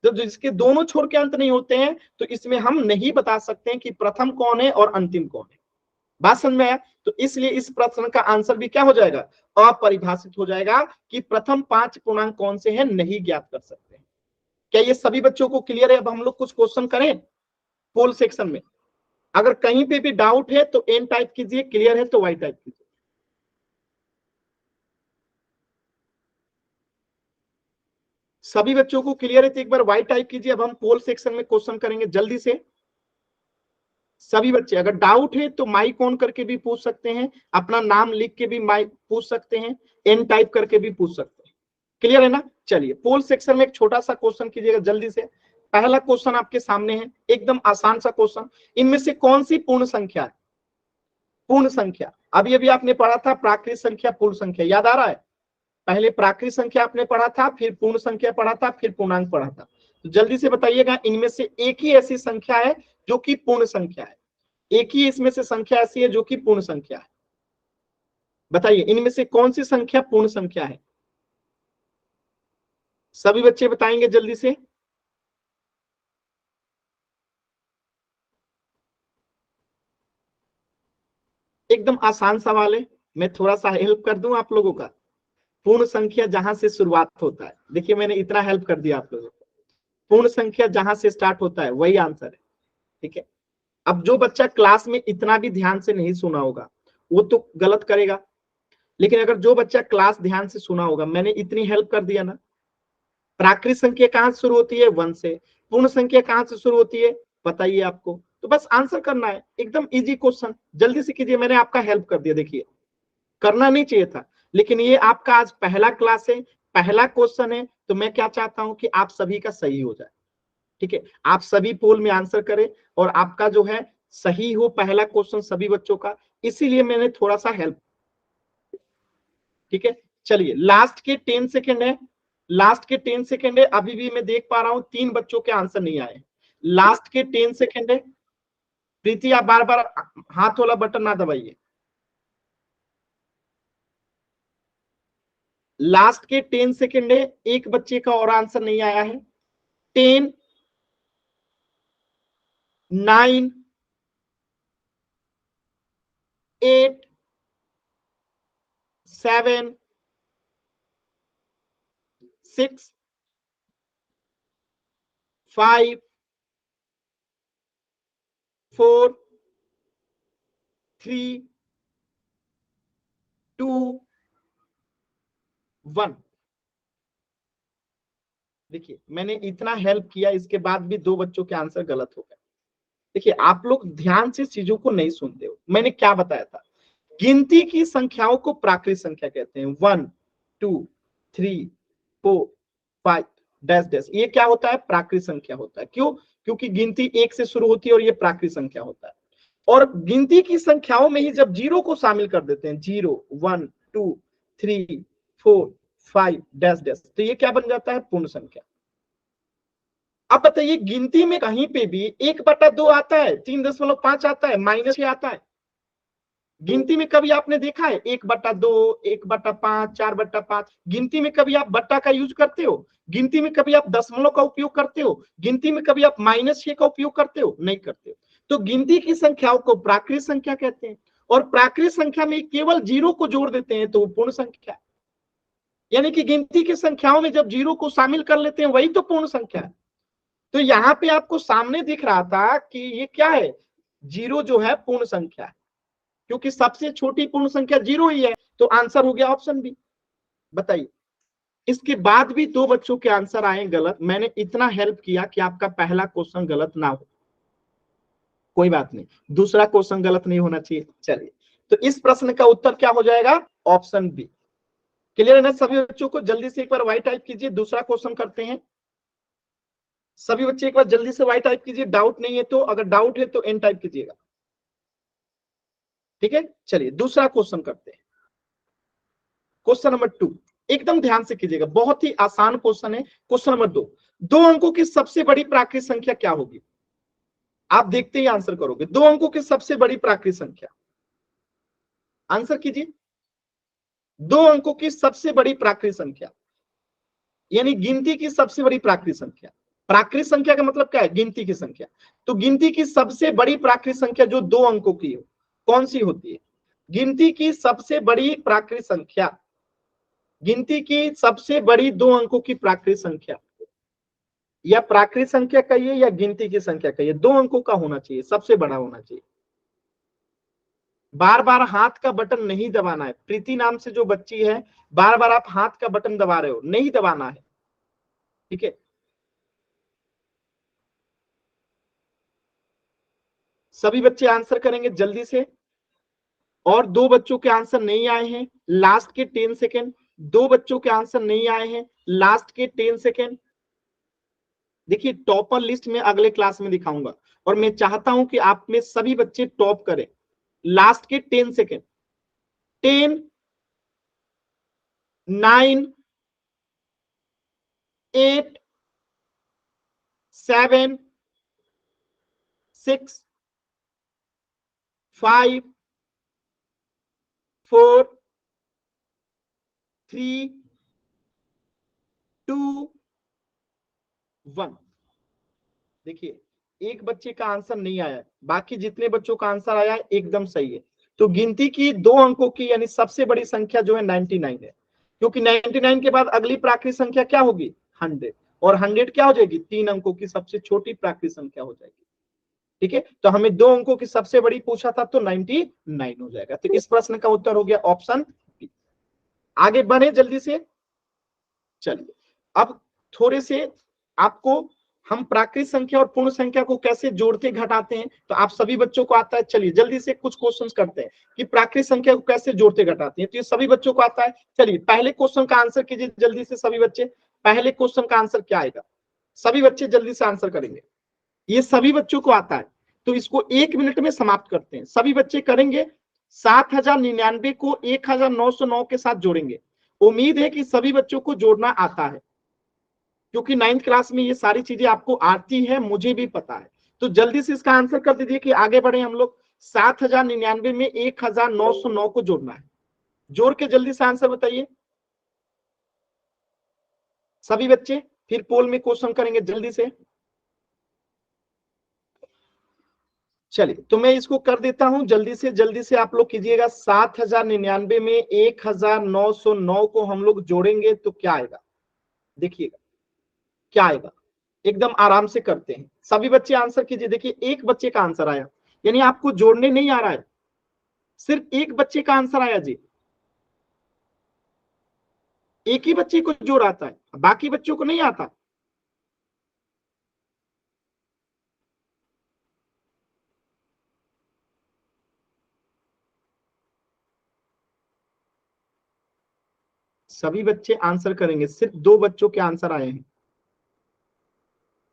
तो जिसके दोनों छोर के अंत नहीं होते हैं तो इसमें हम नहीं बता सकते हैं कि प्रथम कौन है और अंतिम कौन है। बात समझ में आया। तो इसलिए इस प्रश्न का आंसर भी क्या हो जाएगा, अपरिभाषित हो जाएगा, कि प्रथम 5 पूर्णांक कौन से हैं नहीं ज्ञात कर सकते हैं। क्या ये सभी बच्चों को क्लियर है। अब हम लोग कुछ क्वेश्चन करें पोल सेक्शन में, अगर कहीं पे भी डाउट है तो एन टाइप कीजिए, क्लियर है तो वाई टाइप कीजिए। सभी बच्चों को क्लियर है तो एक बार वाई टाइप कीजिए। अब हम पोल सेक्शन में क्वेश्चन करेंगे जल्दी से। सभी बच्चे अगर डाउट है तो माइक ऑन करके भी पूछ सकते हैं, अपना नाम लिख के भी माइक पूछ सकते हैं, एन टाइप करके भी पूछ सकते हैं। क्लियर है ना? चलिए पोल सेक्शन में एक छोटा सा क्वेश्चन कीजिएगा जल्दी से। पहला क्वेश्चन आपके सामने है, एकदम आसान सा क्वेश्चन। इनमें से कौन सी पूर्ण संख्या है? पूर्ण संख्या अभी अभी आपने पढ़ा था प्राकृत संख्या, पूर्ण संख्या, याद आ रहा है? पहले प्राकृत संख्या आपने पढ़ा था, फिर पूर्ण संख्या पढ़ा था, फिर पूर्णांक पढ़ा था। तो जल्दी से बताइएगा इनमें से एक ही ऐसी संख्या है जो कि पूर्ण संख्या है, एक ही इसमें से संख्या ऐसी है जो कि पूर्ण संख्या है। बताइए इनमें से कौन सी संख्या पूर्ण संख्या है? सभी बच्चे बताएंगे जल्दी से। एकदम आसान सवाल है, मैं थोड़ा सा हेल्प कर दूं आप लोगों का। पूर्ण संख्या जहां से शुरुआत होता है, देखिए मैंने इतना हेल्प कर दिया आप लोगों को। पूर्ण संख्या जहां से स्टार्ट होता है वही आंसर है, ठीक है। अब जो बच्चा क्लास में इतना भी ध्यान से नहीं सुना होगा वो तो गलत करेगा, लेकिन अगर जो बच्चा क्लास ध्यान से सुना होगा, मैंने इतनी हेल्प कर दिया ना। प्राकृत संख्या कहां से शुरू होती है? 1 से। पूर्ण संख्या कहां से शुरू होती है बताइए आपको, तो बस आंसर करना है। एकदम इजी क्वेश्चन, जल्दी से कीजिए। मैंने आपका हेल्प कर दिया, देखिए करना नहीं चाहिए था, लेकिन ये आपका आज पहला क्लास है, पहला क्वेश्चन है, तो मैं क्या चाहता हूं कि आप सभी का सही हो जाए, ठीक है। आप सभी पोल में आंसर करें और आपका जो है सही हो पहला क्वेश्चन सभी बच्चों का, इसीलिए मैंने थोड़ा सा हेल्प, ठीक है। चलिए लास्ट के 10 सेकेंड है, लास्ट के 10 सेकेंड है। अभी भी मैं देख पा रहा हूं 3 बच्चों के आंसर नहीं आए। लास्ट के 10 सेकेंड है। प्रीति आप बार बार हाथ वाला बटन ना दबाइए। लास्ट के 10 सेकेंड है, एक बच्चे का और आंसर नहीं आया है। 10, 9, 8, 7, 6, 5, 4, 3, 2, 1। देखिए मैंने इतना हेल्प किया, इसके बाद भी 2 बच्चों के आंसर गलत हो गए। देखिए आप लोग ध्यान से चीजों को नहीं सुनते हो। मैंने क्या बताया था? गिनती की संख्याओं को प्राकृत संख्या कहते हैं। 1, 2, 3, 4, 5 डैश डैश, ये क्या होता है? प्राकृत संख्या होता है। क्यों? क्योंकि गिनती 1 से शुरू होती है और ये प्राकृत संख्या होता है। और गिनती की संख्याओं में ही जब जीरो को शामिल कर देते हैं, 0, 1, 2, 3, 4, 5 डैश डैश, तो ये क्या बन जाता है? पूर्ण संख्या। अब बताइए गिनती में कहीं पे भी 1/2 आता है, 3.5 आता है, -6 आता है? गिनती में कभी आपने देखा है 1/2, 1/5, 4/5? गिनती में कभी आप बट्टा का यूज करते हो? गिनती में कभी आप दशमलव का उपयोग करते हो? गिनती में कभी आप -6 का उपयोग करते हो? नहीं करते हो। तो गिनती की संख्याओं को प्राकृत संख्या कहते हैं, और प्राकृत संख्या में केवल 0 को जोड़ देते हैं तो वो पूर्ण संख्या है। यानी कि गिनती की संख्याओं में जब 0 को शामिल कर लेते हैं वही तो पूर्ण संख्या है। तो यहाँ पे आपको सामने दिख रहा था कि ये क्या है? 0 जो है पूर्ण संख्या है, क्योंकि सबसे छोटी पूर्ण संख्या 0 ही है, तो आंसर हो गया ऑप्शन बी। बताइए इसके बाद भी 2 बच्चों के आंसर आए गलत। मैंने इतना हेल्प किया कि आपका पहला क्वेश्चन गलत ना हो, कोई बात नहीं, दूसरा क्वेश्चन गलत नहीं होना चाहिए। चलिए तो इस प्रश्न का उत्तर क्या हो जाएगा? Option B. क्लियर है ना सभी बच्चों को? जल्दी से एक बार वाई टाइप कीजिए, दूसरा क्वेश्चन करते हैं। सभी बच्चे एक बार जल्दी से वाई टाइप कीजिए, डाउट नहीं है तो, अगर डाउट है तो एन टाइप कीजिएगा, ठीक है। चलिए दूसरा क्वेश्चन करते हैं। क्वेश्चन नंबर 2 एकदम ध्यान से कीजिएगा, बहुत ही आसान क्वेश्चन है। क्वेश्चन नंबर 2, 2 अंकों की सबसे बड़ी प्राकृत संख्या क्या होगी? आप देखते ही आंसर करोगे। 2 अंकों की सबसे बड़ी प्राकृत संख्या, आंसर कीजिए। 2 अंकों की सबसे बड़ी प्राकृत संख्या, यानी गिनती की सबसे बड़ी प्राकृत संख्या। प्राकृत संख्या का मतलब क्या है? गिनती की संख्या। तो गिनती की सबसे बड़ी प्राकृत संख्या जो 2 अंकों की हो, कौन सी होती है? गिनती की सबसे बड़ी प्राकृत संख्या, गिनती की सबसे बड़ी 2 अंकों की प्राकृत संख्या, या प्राकृत संख्या कहिए या गिनती की संख्या कहिए, 2 अंकों का होना चाहिए, सबसे बड़ा होना चाहिए। बार बार हाथ का बटन नहीं दबाना है। प्रीति नाम से जो बच्ची है, बार बार आप हाथ का बटन दबा रहे हो, नहीं दबाना है। ठीक है, सभी बच्चे आंसर करेंगे जल्दी से। और दो बच्चों के आंसर नहीं आए हैं, लास्ट के 10 सेकेंड। दो बच्चों के आंसर नहीं आए हैं, लास्ट के 10 सेकेंड। देखिए टॉपर लिस्ट में अगले क्लास में दिखाऊंगा, और मैं चाहता हूं कि आप में सभी बच्चे टॉप करें। लास्ट के 10 सेकेंड। 10, 9, 8, 7, 6, 5, 4, 3, 2, 1। देखिए एक बच्चे का आंसर नहीं आया, बाकी जितने बच्चों का आंसर आया एकदम सही है। तो गिनती की 2 अंकों की यानी सबसे बड़ी संख्या जो है 99 है, क्योंकि 99 के बाद अगली प्राकृत संख्या क्या होगी? 100। और 100 क्या हो जाएगी? 3 अंकों की सबसे छोटी प्राकृत संख्या हो जाएगी। ठीक है, तो हमें 2 अंकों की सबसे बड़ी पूछा था, तो 99 हो जाएगा। तो इस प्रश्न का उत्तर हो गया ऑप्शन बी। आगे बढ़े जल्दी से। चलिए अब थोड़े से आपको हम प्राकृत संख्या और पूर्ण संख्या को कैसे जोड़ते घटाते हैं तो आप सभी बच्चों को आता है। चलिए जल्दी से कुछ क्वेश्चंस करते हैं कि प्राकृत संख्या को कैसे जोड़ते घटाते हैं, तो ये सभी बच्चों को आता है। चलिए पहले क्वेश्चन का आंसर कीजिए जल्दी से सभी बच्चे। पहले क्वेश्चन का आंसर क्या आएगा? सभी बच्चे जल्दी से आंसर करेंगे, ये सभी बच्चों को आता है। तो इसको 1 मिनट में समाप्त करते हैं। सभी बच्चे करेंगे 7099 को 1909 के साथ जोड़ेंगे। उम्मीद है कि सभी बच्चों को जोड़ना आता है, क्योंकि 9th क्लास में ये सारी चीजें आपको आती है, मुझे भी पता है। तो जल्दी से इसका आंसर कर दीजिए कि आगे बढ़े हम लोग। 7099 में 1909 को जोड़ना है। जोड़ के जल्दी से आंसर बताइए सभी बच्चे, फिर पोल में क्वेश्चन करेंगे जल्दी से। चलिए तो मैं इसको कर देता हूं जल्दी से आप लोग कीजिएगा। 7099 में 1909 को हम लोग जोड़ेंगे तो क्या आएगा? देखिएगा क्या आएगा, एकदम आराम से करते हैं। सभी बच्चे आंसर कीजिए। देखिए एक बच्चे का आंसर आया, यानी आपको जोड़ने नहीं आ रहा है, सिर्फ एक बच्चे का आंसर आया जी। एक ही बच्चे को जोड़ आता है, बाकी बच्चों को नहीं आता। सभी बच्चे आंसर करेंगे, सिर्फ 2 बच्चों के आंसर आए हैं।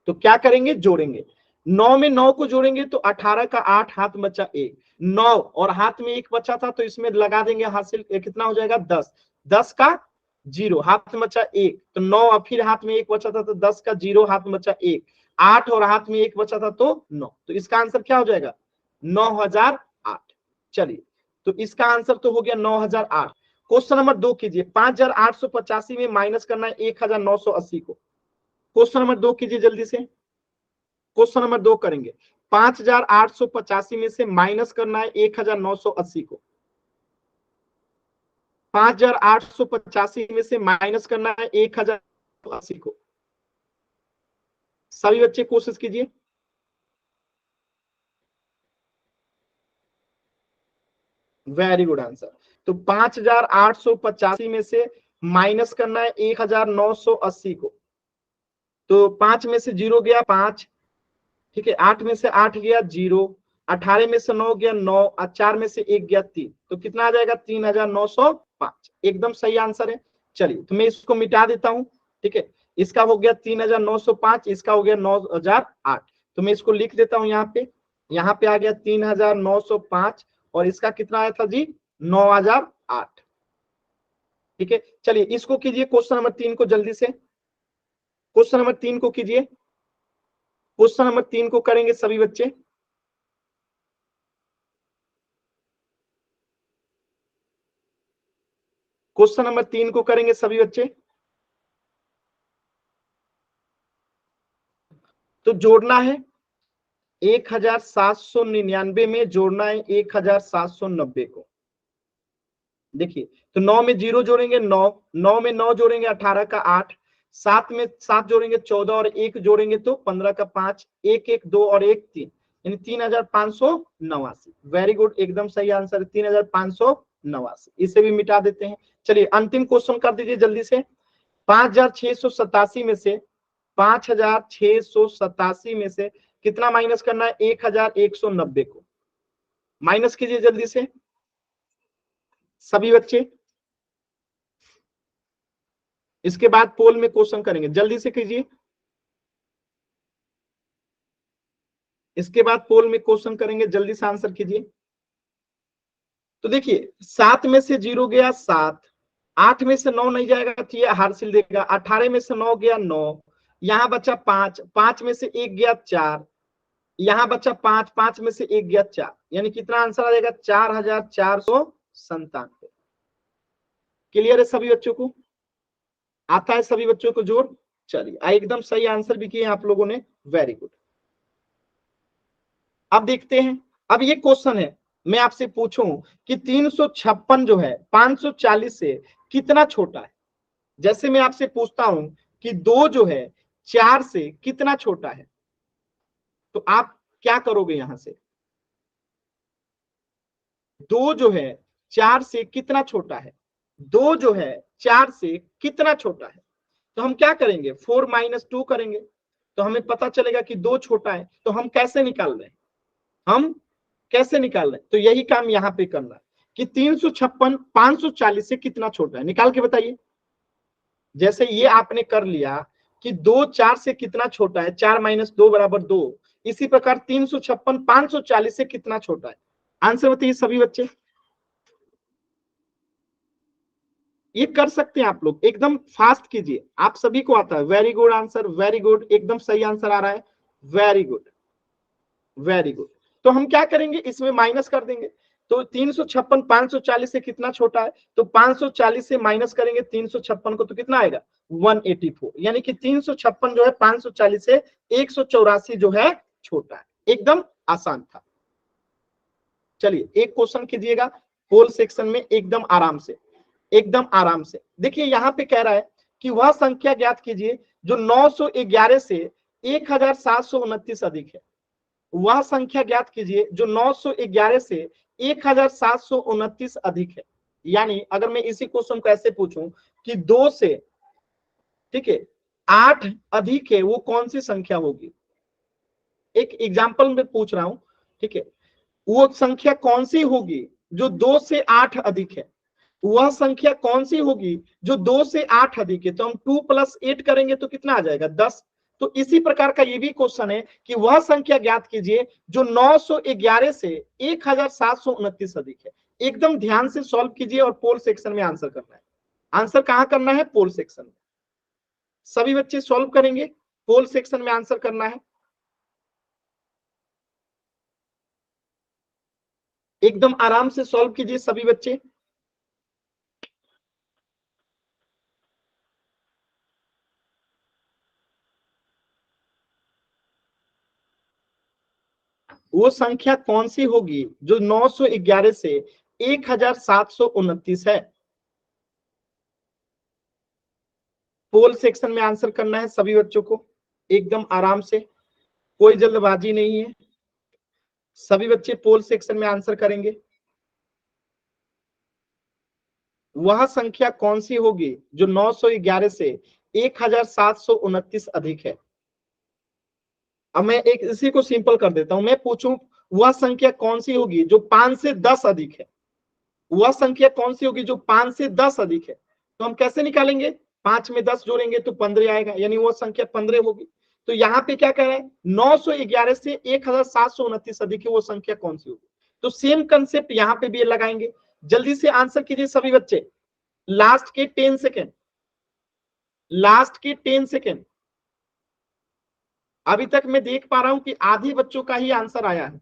तो क्या करेंगे? जोड़ेंगे। 9 में 9 को जोड़ेंगे तो 18 का 8 हाथ में बचा 1, 9 और हाथ में 1 बचा था तो इसमें लगा देंगे हासिल कितना हो जाएगा? 10। 10 का 0 हाथ में बचा 1, तो 9 और फिर हाथ में 1 बचा था तो 10 का 0 हाथ में बचा 1, 8 और हाथ में 1 बचा था तो 9। तो इसका आंसर क्या हो जाएगा? 9008। चलिए तो इसका आंसर तो हो गया 9008। क्वेश्चन नंबर 2 कीजिए। 5885 में माइनस करना है 1980 को। क्वेश्चन नंबर 2 कीजिए जल्दी से। क्वेश्चन नंबर 2 करेंगे। 5885 में से माइनस करना है 1980 को। 5885 में से माइनस करना है 1980 को। सभी बच्चे कोशिश कीजिए। Very good answer. तो 5885 में से माइनस करना है 1980 को। तो 5 में से 0 गया 5, ठीक है। 8 में से 8 गया 0, 18 में से 9 गया 9, और 4 में से 1 गया 3, तो कितना आ जाएगा? 3905। एकदम सही आंसर है। चलिए तो मैं इसको मिटा देता हूं, ठीक है। इसका हो गया 3905, इसका हो गया 9008। तो मैं इसको लिख देता हूं यहाँ पे आ गया 3905, और इसका कितना आया था जी? 9008। ठीक है, चलिए इसको कीजिए क्वेश्चन नंबर 3 को जल्दी से। क्वेश्चन नंबर 3 को कीजिए। क्वेश्चन नंबर 3 को करेंगे सभी बच्चे। क्वेश्चन नंबर 3 को करेंगे सभी बच्चे। तो जोड़ना है 1799 में जोड़ना है 1790 को। देखिए तो 9 में 0 जोड़ेंगे 9, 9 में 9 जोड़ेंगे 18 का 8, 7 में 7 जोड़ेंगे 14 और 1 जोड़ेंगे तो 15 का 5, 1 1 2 और 1 3, यानी 3589। वेरी गुड, एकदम सही आंसर 3589। इसे भी मिटा देते हैं। चलिए अंतिम क्वेश्चन कर दीजिए जल्दी से। 5687 में से 5687 में से कितना माइनस करना है? 1190 को माइनस कीजिए जल्दी से सभी बच्चे। इसके बाद पोल में क्वेश्चन करेंगे, जल्दी से कीजिए। इसके बाद पोल में क्वेश्चन करेंगे, जल्दी से आंसर कीजिए। तो देखिए 7 में से 0 गया 7, 8 में से 9 नहीं जाएगा तो ये हासिल देगा, 18 में से 9 गया 9, यहां बचा 5, 5 में से 1 गया 4, यहां बचा 5, 5 में से 1 गया 4, यानी कितना आंसर आ जाएगा? 4497। क्लियर है सभी बच्चों को? आता है सभी बच्चों को जोड़? चलिए एकदम सही आंसर भी किए आप लोगों ने, वेरी गुड। अब देखते हैं, अब ये क्वेश्चन है, मैं आपसे पूछूं कि 356 जो है 540 से कितना छोटा है। जैसे मैं आपसे पूछता हूं कि 2 जो है 4 से कितना छोटा है, तो आप क्या करोगे? यहां से 2 जो है 4 से कितना छोटा है, 2 जो है 4 से कितना छोटा है, तो हम क्या करेंगे? 4 - 2 करेंगे, तो हमें पता चलेगा कि 2 छोटा है। तो हम कैसे निकाल रहे हैं? हम कैसे निकाल रहे हैं? तो यही काम यहां पे करना है कि 356 540 से कितना छोटा है, निकाल के बताइए। जैसे ये आपने कर लिया कि 2 4 से कितना छोटा है, 4 - 2 = 2, इसी प्रकार 356 540 से कितना छोटा है, आंसर बताइए सभी बच्चे। ये कर सकते हैं आप लोग, एकदम फास्ट कीजिए, आप सभी को आता है। Very good answer, very good, एकदम सही आंसर आ रहा है, वेरी गुड वेरी गुड। तो हम क्या करेंगे? इसमें माइनस कर देंगे। तो 356 540 से कितना छोटा है, तो 540 से माइनस करेंगे 356 को, तो कितना आएगा? 184। यानी कि 356 जो है 540 से 184 जो है छोटा है। एकदम आसान था। चलिए एक क्वेश्चन कीजिएगा पोल सेक्शन में, एकदम आराम से, एकदम आराम से। देखिए यहां पे कह रहा है कि वह संख्या ज्ञात कीजिए जो 911 से 1729 अधिक है। वह संख्या ज्ञात कीजिए जो 911 से 1729 अधिक है। यानी अगर मैं इसी क्वेश्चन को ऐसे पूछूं कि 2 से, ठीक है, 8 अधिक है, वो कौन सी संख्या होगी? एक एग्जांपल में पूछ रहा हूं, ठीक है, वो संख्या कौन सी होगी जो 2 से 8 अधिक है? वह संख्या कौन सी होगी जो 2 से 8 अधिक है? तो हम 2 + 8 करेंगे तो कितना आ जाएगा? 10। तो इसी प्रकार का ये भी क्वेश्चन है कि वह संख्या ज्ञात कीजिए जो 911 से 1729 अधिक है। एकदम ध्यान से सॉल्व कीजिए और पोल सेक्शन में आंसर करना है। आंसर कहां करना है? पोल सेक्शन में। सभी बच्चे सॉल्व करेंगे, पोल सेक्शन में आंसर करना है। एकदम आराम से सॉल्व कीजिए सभी बच्चे। वो संख्या कौन सी होगी जो 911 से 1729 है? पोल सेक्शन में आंसर करना है सभी बच्चों को, एकदम आराम से, कोई जल्दबाजी नहीं है। सभी बच्चे पोल सेक्शन में आंसर करेंगे। वह संख्या कौन सी होगी जो 911 से 1729 अधिक है? अब मैं एक इसी को सिंपल कर देता हूं, मैं पूछूं वह संख्या कौन सी होगी जो 5 से 10 अधिक है? वह संख्या कौन सी होगी जो 5 से 10 अधिक है? तो हम कैसे निकालेंगे? 5 में 10 जोड़ेंगे तो 15 आएगा, यानी वह संख्या 15 होगी। तो यहाँ पे क्या कह रहे हैं? 911 से 1729 अधिक है, वो संख्या कौन सी होगी? तो सेम कंसेप्ट यहाँ पे भी लगाएंगे। जल्दी से आंसर कीजिए सभी बच्चे, लास्ट के 10 सेकेंड, लास्ट के 10 सेकेंड। अभी तक मैं देख पा रहा हूं कि आधे बच्चों का ही आंसर आया है।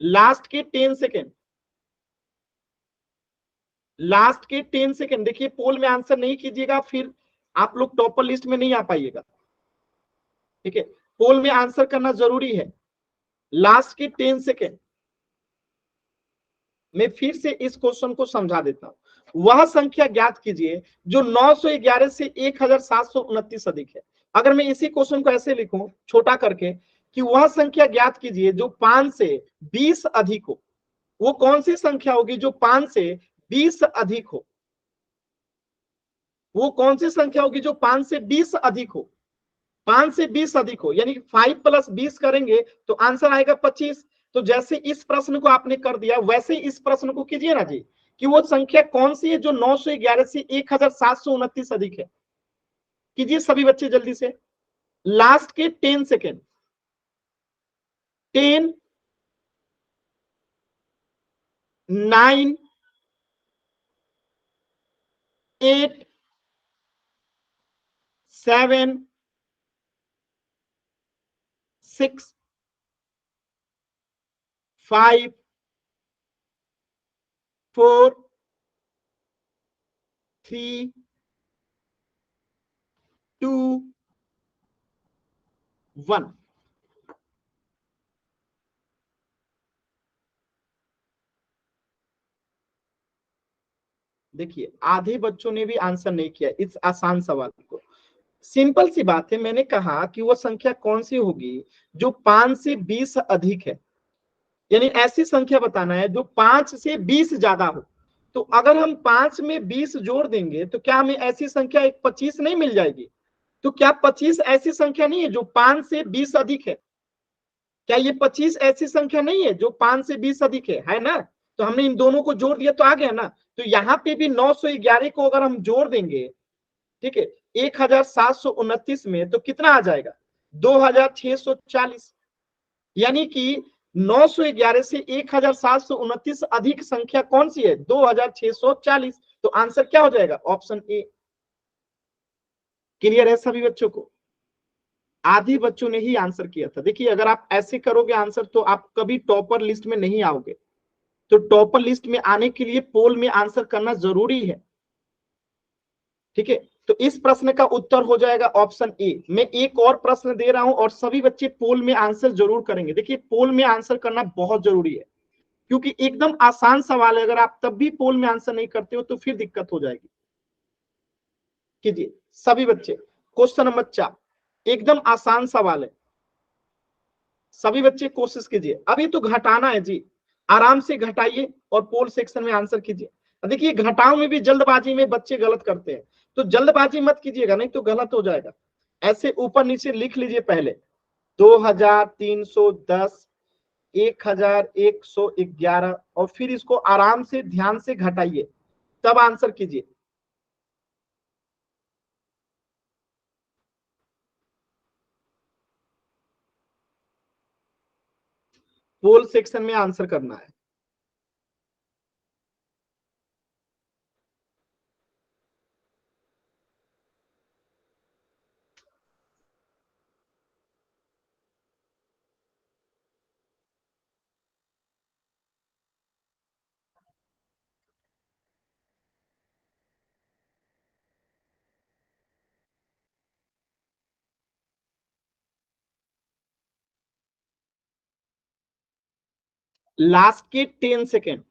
लास्ट के 10 सेकेंड, लास्ट के 10 सेकेंड। देखिए पोल में आंसर नहीं कीजिएगा फिर आप लोग टॉपर लिस्ट में नहीं आ पाइएगा, ठीक है? पोल में आंसर करना जरूरी है। लास्ट के 10 सेकेंड। मैं फिर से इस क्वेश्चन को समझा देता हूं। वह संख्या ज्ञात कीजिए जो 911 से 1729 अधिक है। अगर मैं इसी क्वेश्चन को ऐसे लिखूं छोटा करके कि वह संख्या ज्ञात कीजिए जो 5 से 20 अधिक हो, वो कौन सी संख्या होगी जो 5 से 20 अधिक हो? वो कौन सी संख्या होगी जो 5 से 20 अधिक हो, 5 से 20 अधिक हो, यानी 5 + 20 करेंगे तो आंसर आएगा 25। तो जैसे इस प्रश्न को आपने कर दिया वैसे इस प्रश्न को कीजिए ना जी, कि वो संख्या कौन सी है जो 911 से 1729 अधिक है। कीजिए सभी बच्चे जल्दी से, लास्ट के 10 सेकेंड। 10, 9, 8, 7, 6, 5, 4, 3, 2, 1। देखिए आधे बच्चों ने भी आंसर नहीं किया इस आसान सवाल को। सिंपल सी बात है, मैंने कहा कि वो संख्या कौन सी होगी जो 5 से 20 अधिक है, यानी ऐसी संख्या बताना है जो 5 से 20 ज्यादा हो। तो अगर हम 5 में 20 जोड़ देंगे तो क्या हमें ऐसी संख्या एक 25 नहीं मिल जाएगी? तो क्या 25 ऐसी संख्या नहीं है जो 5 से 20 अधिक है? क्या ये 25 ऐसी संख्या नहीं है जो 5 से 20 अधिक है ना? तो हमने इन दोनों को जोड़ दिया तो आ गया ना। तो यहाँ पे भी 911 को अगर हम जोड़ देंगे, ठीक है, 1729 में तो कितना आ जाएगा? 2640। यानी कि 911 से 1729 अधिक संख्या कौन सी है? 2640। तो आंसर क्या हो जाएगा? Option A. क्लियर है सभी बच्चों को? आधे बच्चों ने ही आंसर किया था। देखिए अगर आप ऐसे करोगे आंसर तो आप कभी टॉपर लिस्ट में नहीं आओगे। तो टॉपर लिस्ट में आने के लिए पोल में आंसर करना जरूरी है, ठीक है। तो इस प्रश्न का उत्तर हो जाएगा ऑप्शन ए। मैं एक और प्रश्न दे रहा हूं और सभी बच्चे पोल में आंसर जरूर करेंगे। देखिए पोल में आंसर करना बहुत जरूरी है क्योंकि एकदम आसान सवाल है, अगर आप तब भी पोल में आंसर नहीं करते हो तो फिर दिक्कत हो जाएगी। कीजिए सभी बच्चे, क्वेश्चन नंबर 4 एकदम आसान सवाल है, सभी बच्चे कोशिश कीजिए। अभी तो घटाना है जी, आराम से घटाइए और पोल सेक्शन में आंसर कीजिए। देखिए घटाओ में भी जल्दबाजी में बच्चे गलत करते हैं, तो जल्दबाजी मत कीजिएगा नहीं तो गलत हो जाएगा। ऐसे ऊपर नीचे लिख लीजिए पहले 2310, 1111 और फिर इसको आराम से ध्यान से घटाइए तब आंसर कीजिए। पोल सेक्शन में आंसर करना है। लास्ट के 10 सेकेंड,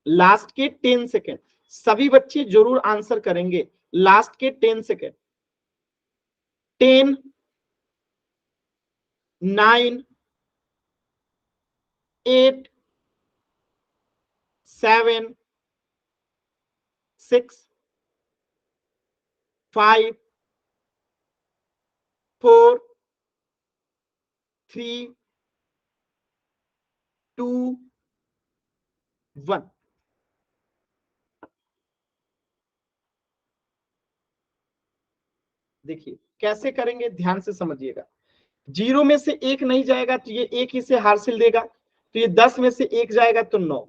लास्ट के 10 सेकेंड सभी बच्चे जरूर आंसर करेंगे। लास्ट के 10 सेकेंड। 10, 9, 8, 7, 6, 5, 4, 3, 2, 1। देखिए कैसे करेंगे ध्यान से समझिएगा। 0 में से 1 नहीं जाएगा तो ये 1 ही से हासिल देगा, तो ये 10 में से 1 जाएगा तो 9।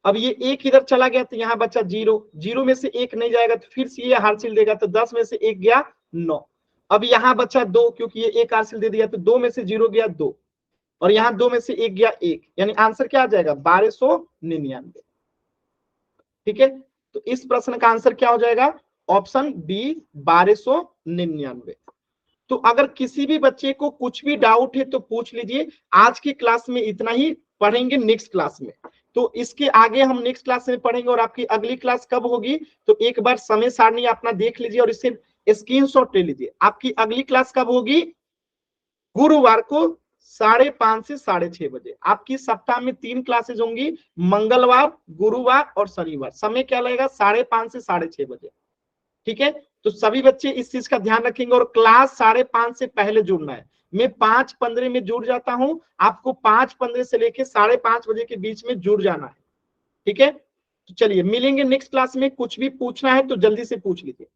अब ये 1 इधर चला गया तो यहाँ बचा 0, 0 में से 1 नहीं जाएगा तो फिर से ये हासिल देगा, तो 10 में से 1 गया 9। अब यहाँ बचा 2 क्योंकि ये 1 हासिल दे दिया, तो 2 में से 0 गया 2 और यहाँ 2 में से 1 गया 1, यानी आंसर क्या आ जाएगा? 1299। ठीक है, तो इस प्रश्न का आंसर क्या हो जाएगा? Option B 1299। तो अगर किसी भी बच्चे को कुछ भी डाउट है तो पूछ लीजिए। आज की क्लास में इतना ही, पढ़ेंगे नेक्स्ट क्लास में। तो इसके आगे हम नेक्स्ट क्लास में पढ़ेंगे और आपकी अगली क्लास कब होगी तो एक बार समय सारणी अपना देख लीजिए और इसे स्क्रीनशॉट ले लीजिए। आपकी अगली क्लास कब होगी? गुरुवार को 5:30 से 6:30 बजे। आपकी सप्ताह में 3 क्लासेज होंगी, मंगलवार, गुरुवार और शनिवार। समय क्या लगेगा? 5:30 से 6:30 बजे। ठीक है, तो सभी बच्चे इस चीज का ध्यान रखेंगे और क्लास 5:30 से पहले जुड़ना है। मैं 5:15 में जुड़ जाता हूं, आपको 5:15 से लेके 5:30 बजे के बीच में जुड़ जाना है। ठीक है, तो चलिए मिलेंगे नेक्स्ट क्लास में। कुछ भी पूछना है तो जल्दी से पूछ लीजिए।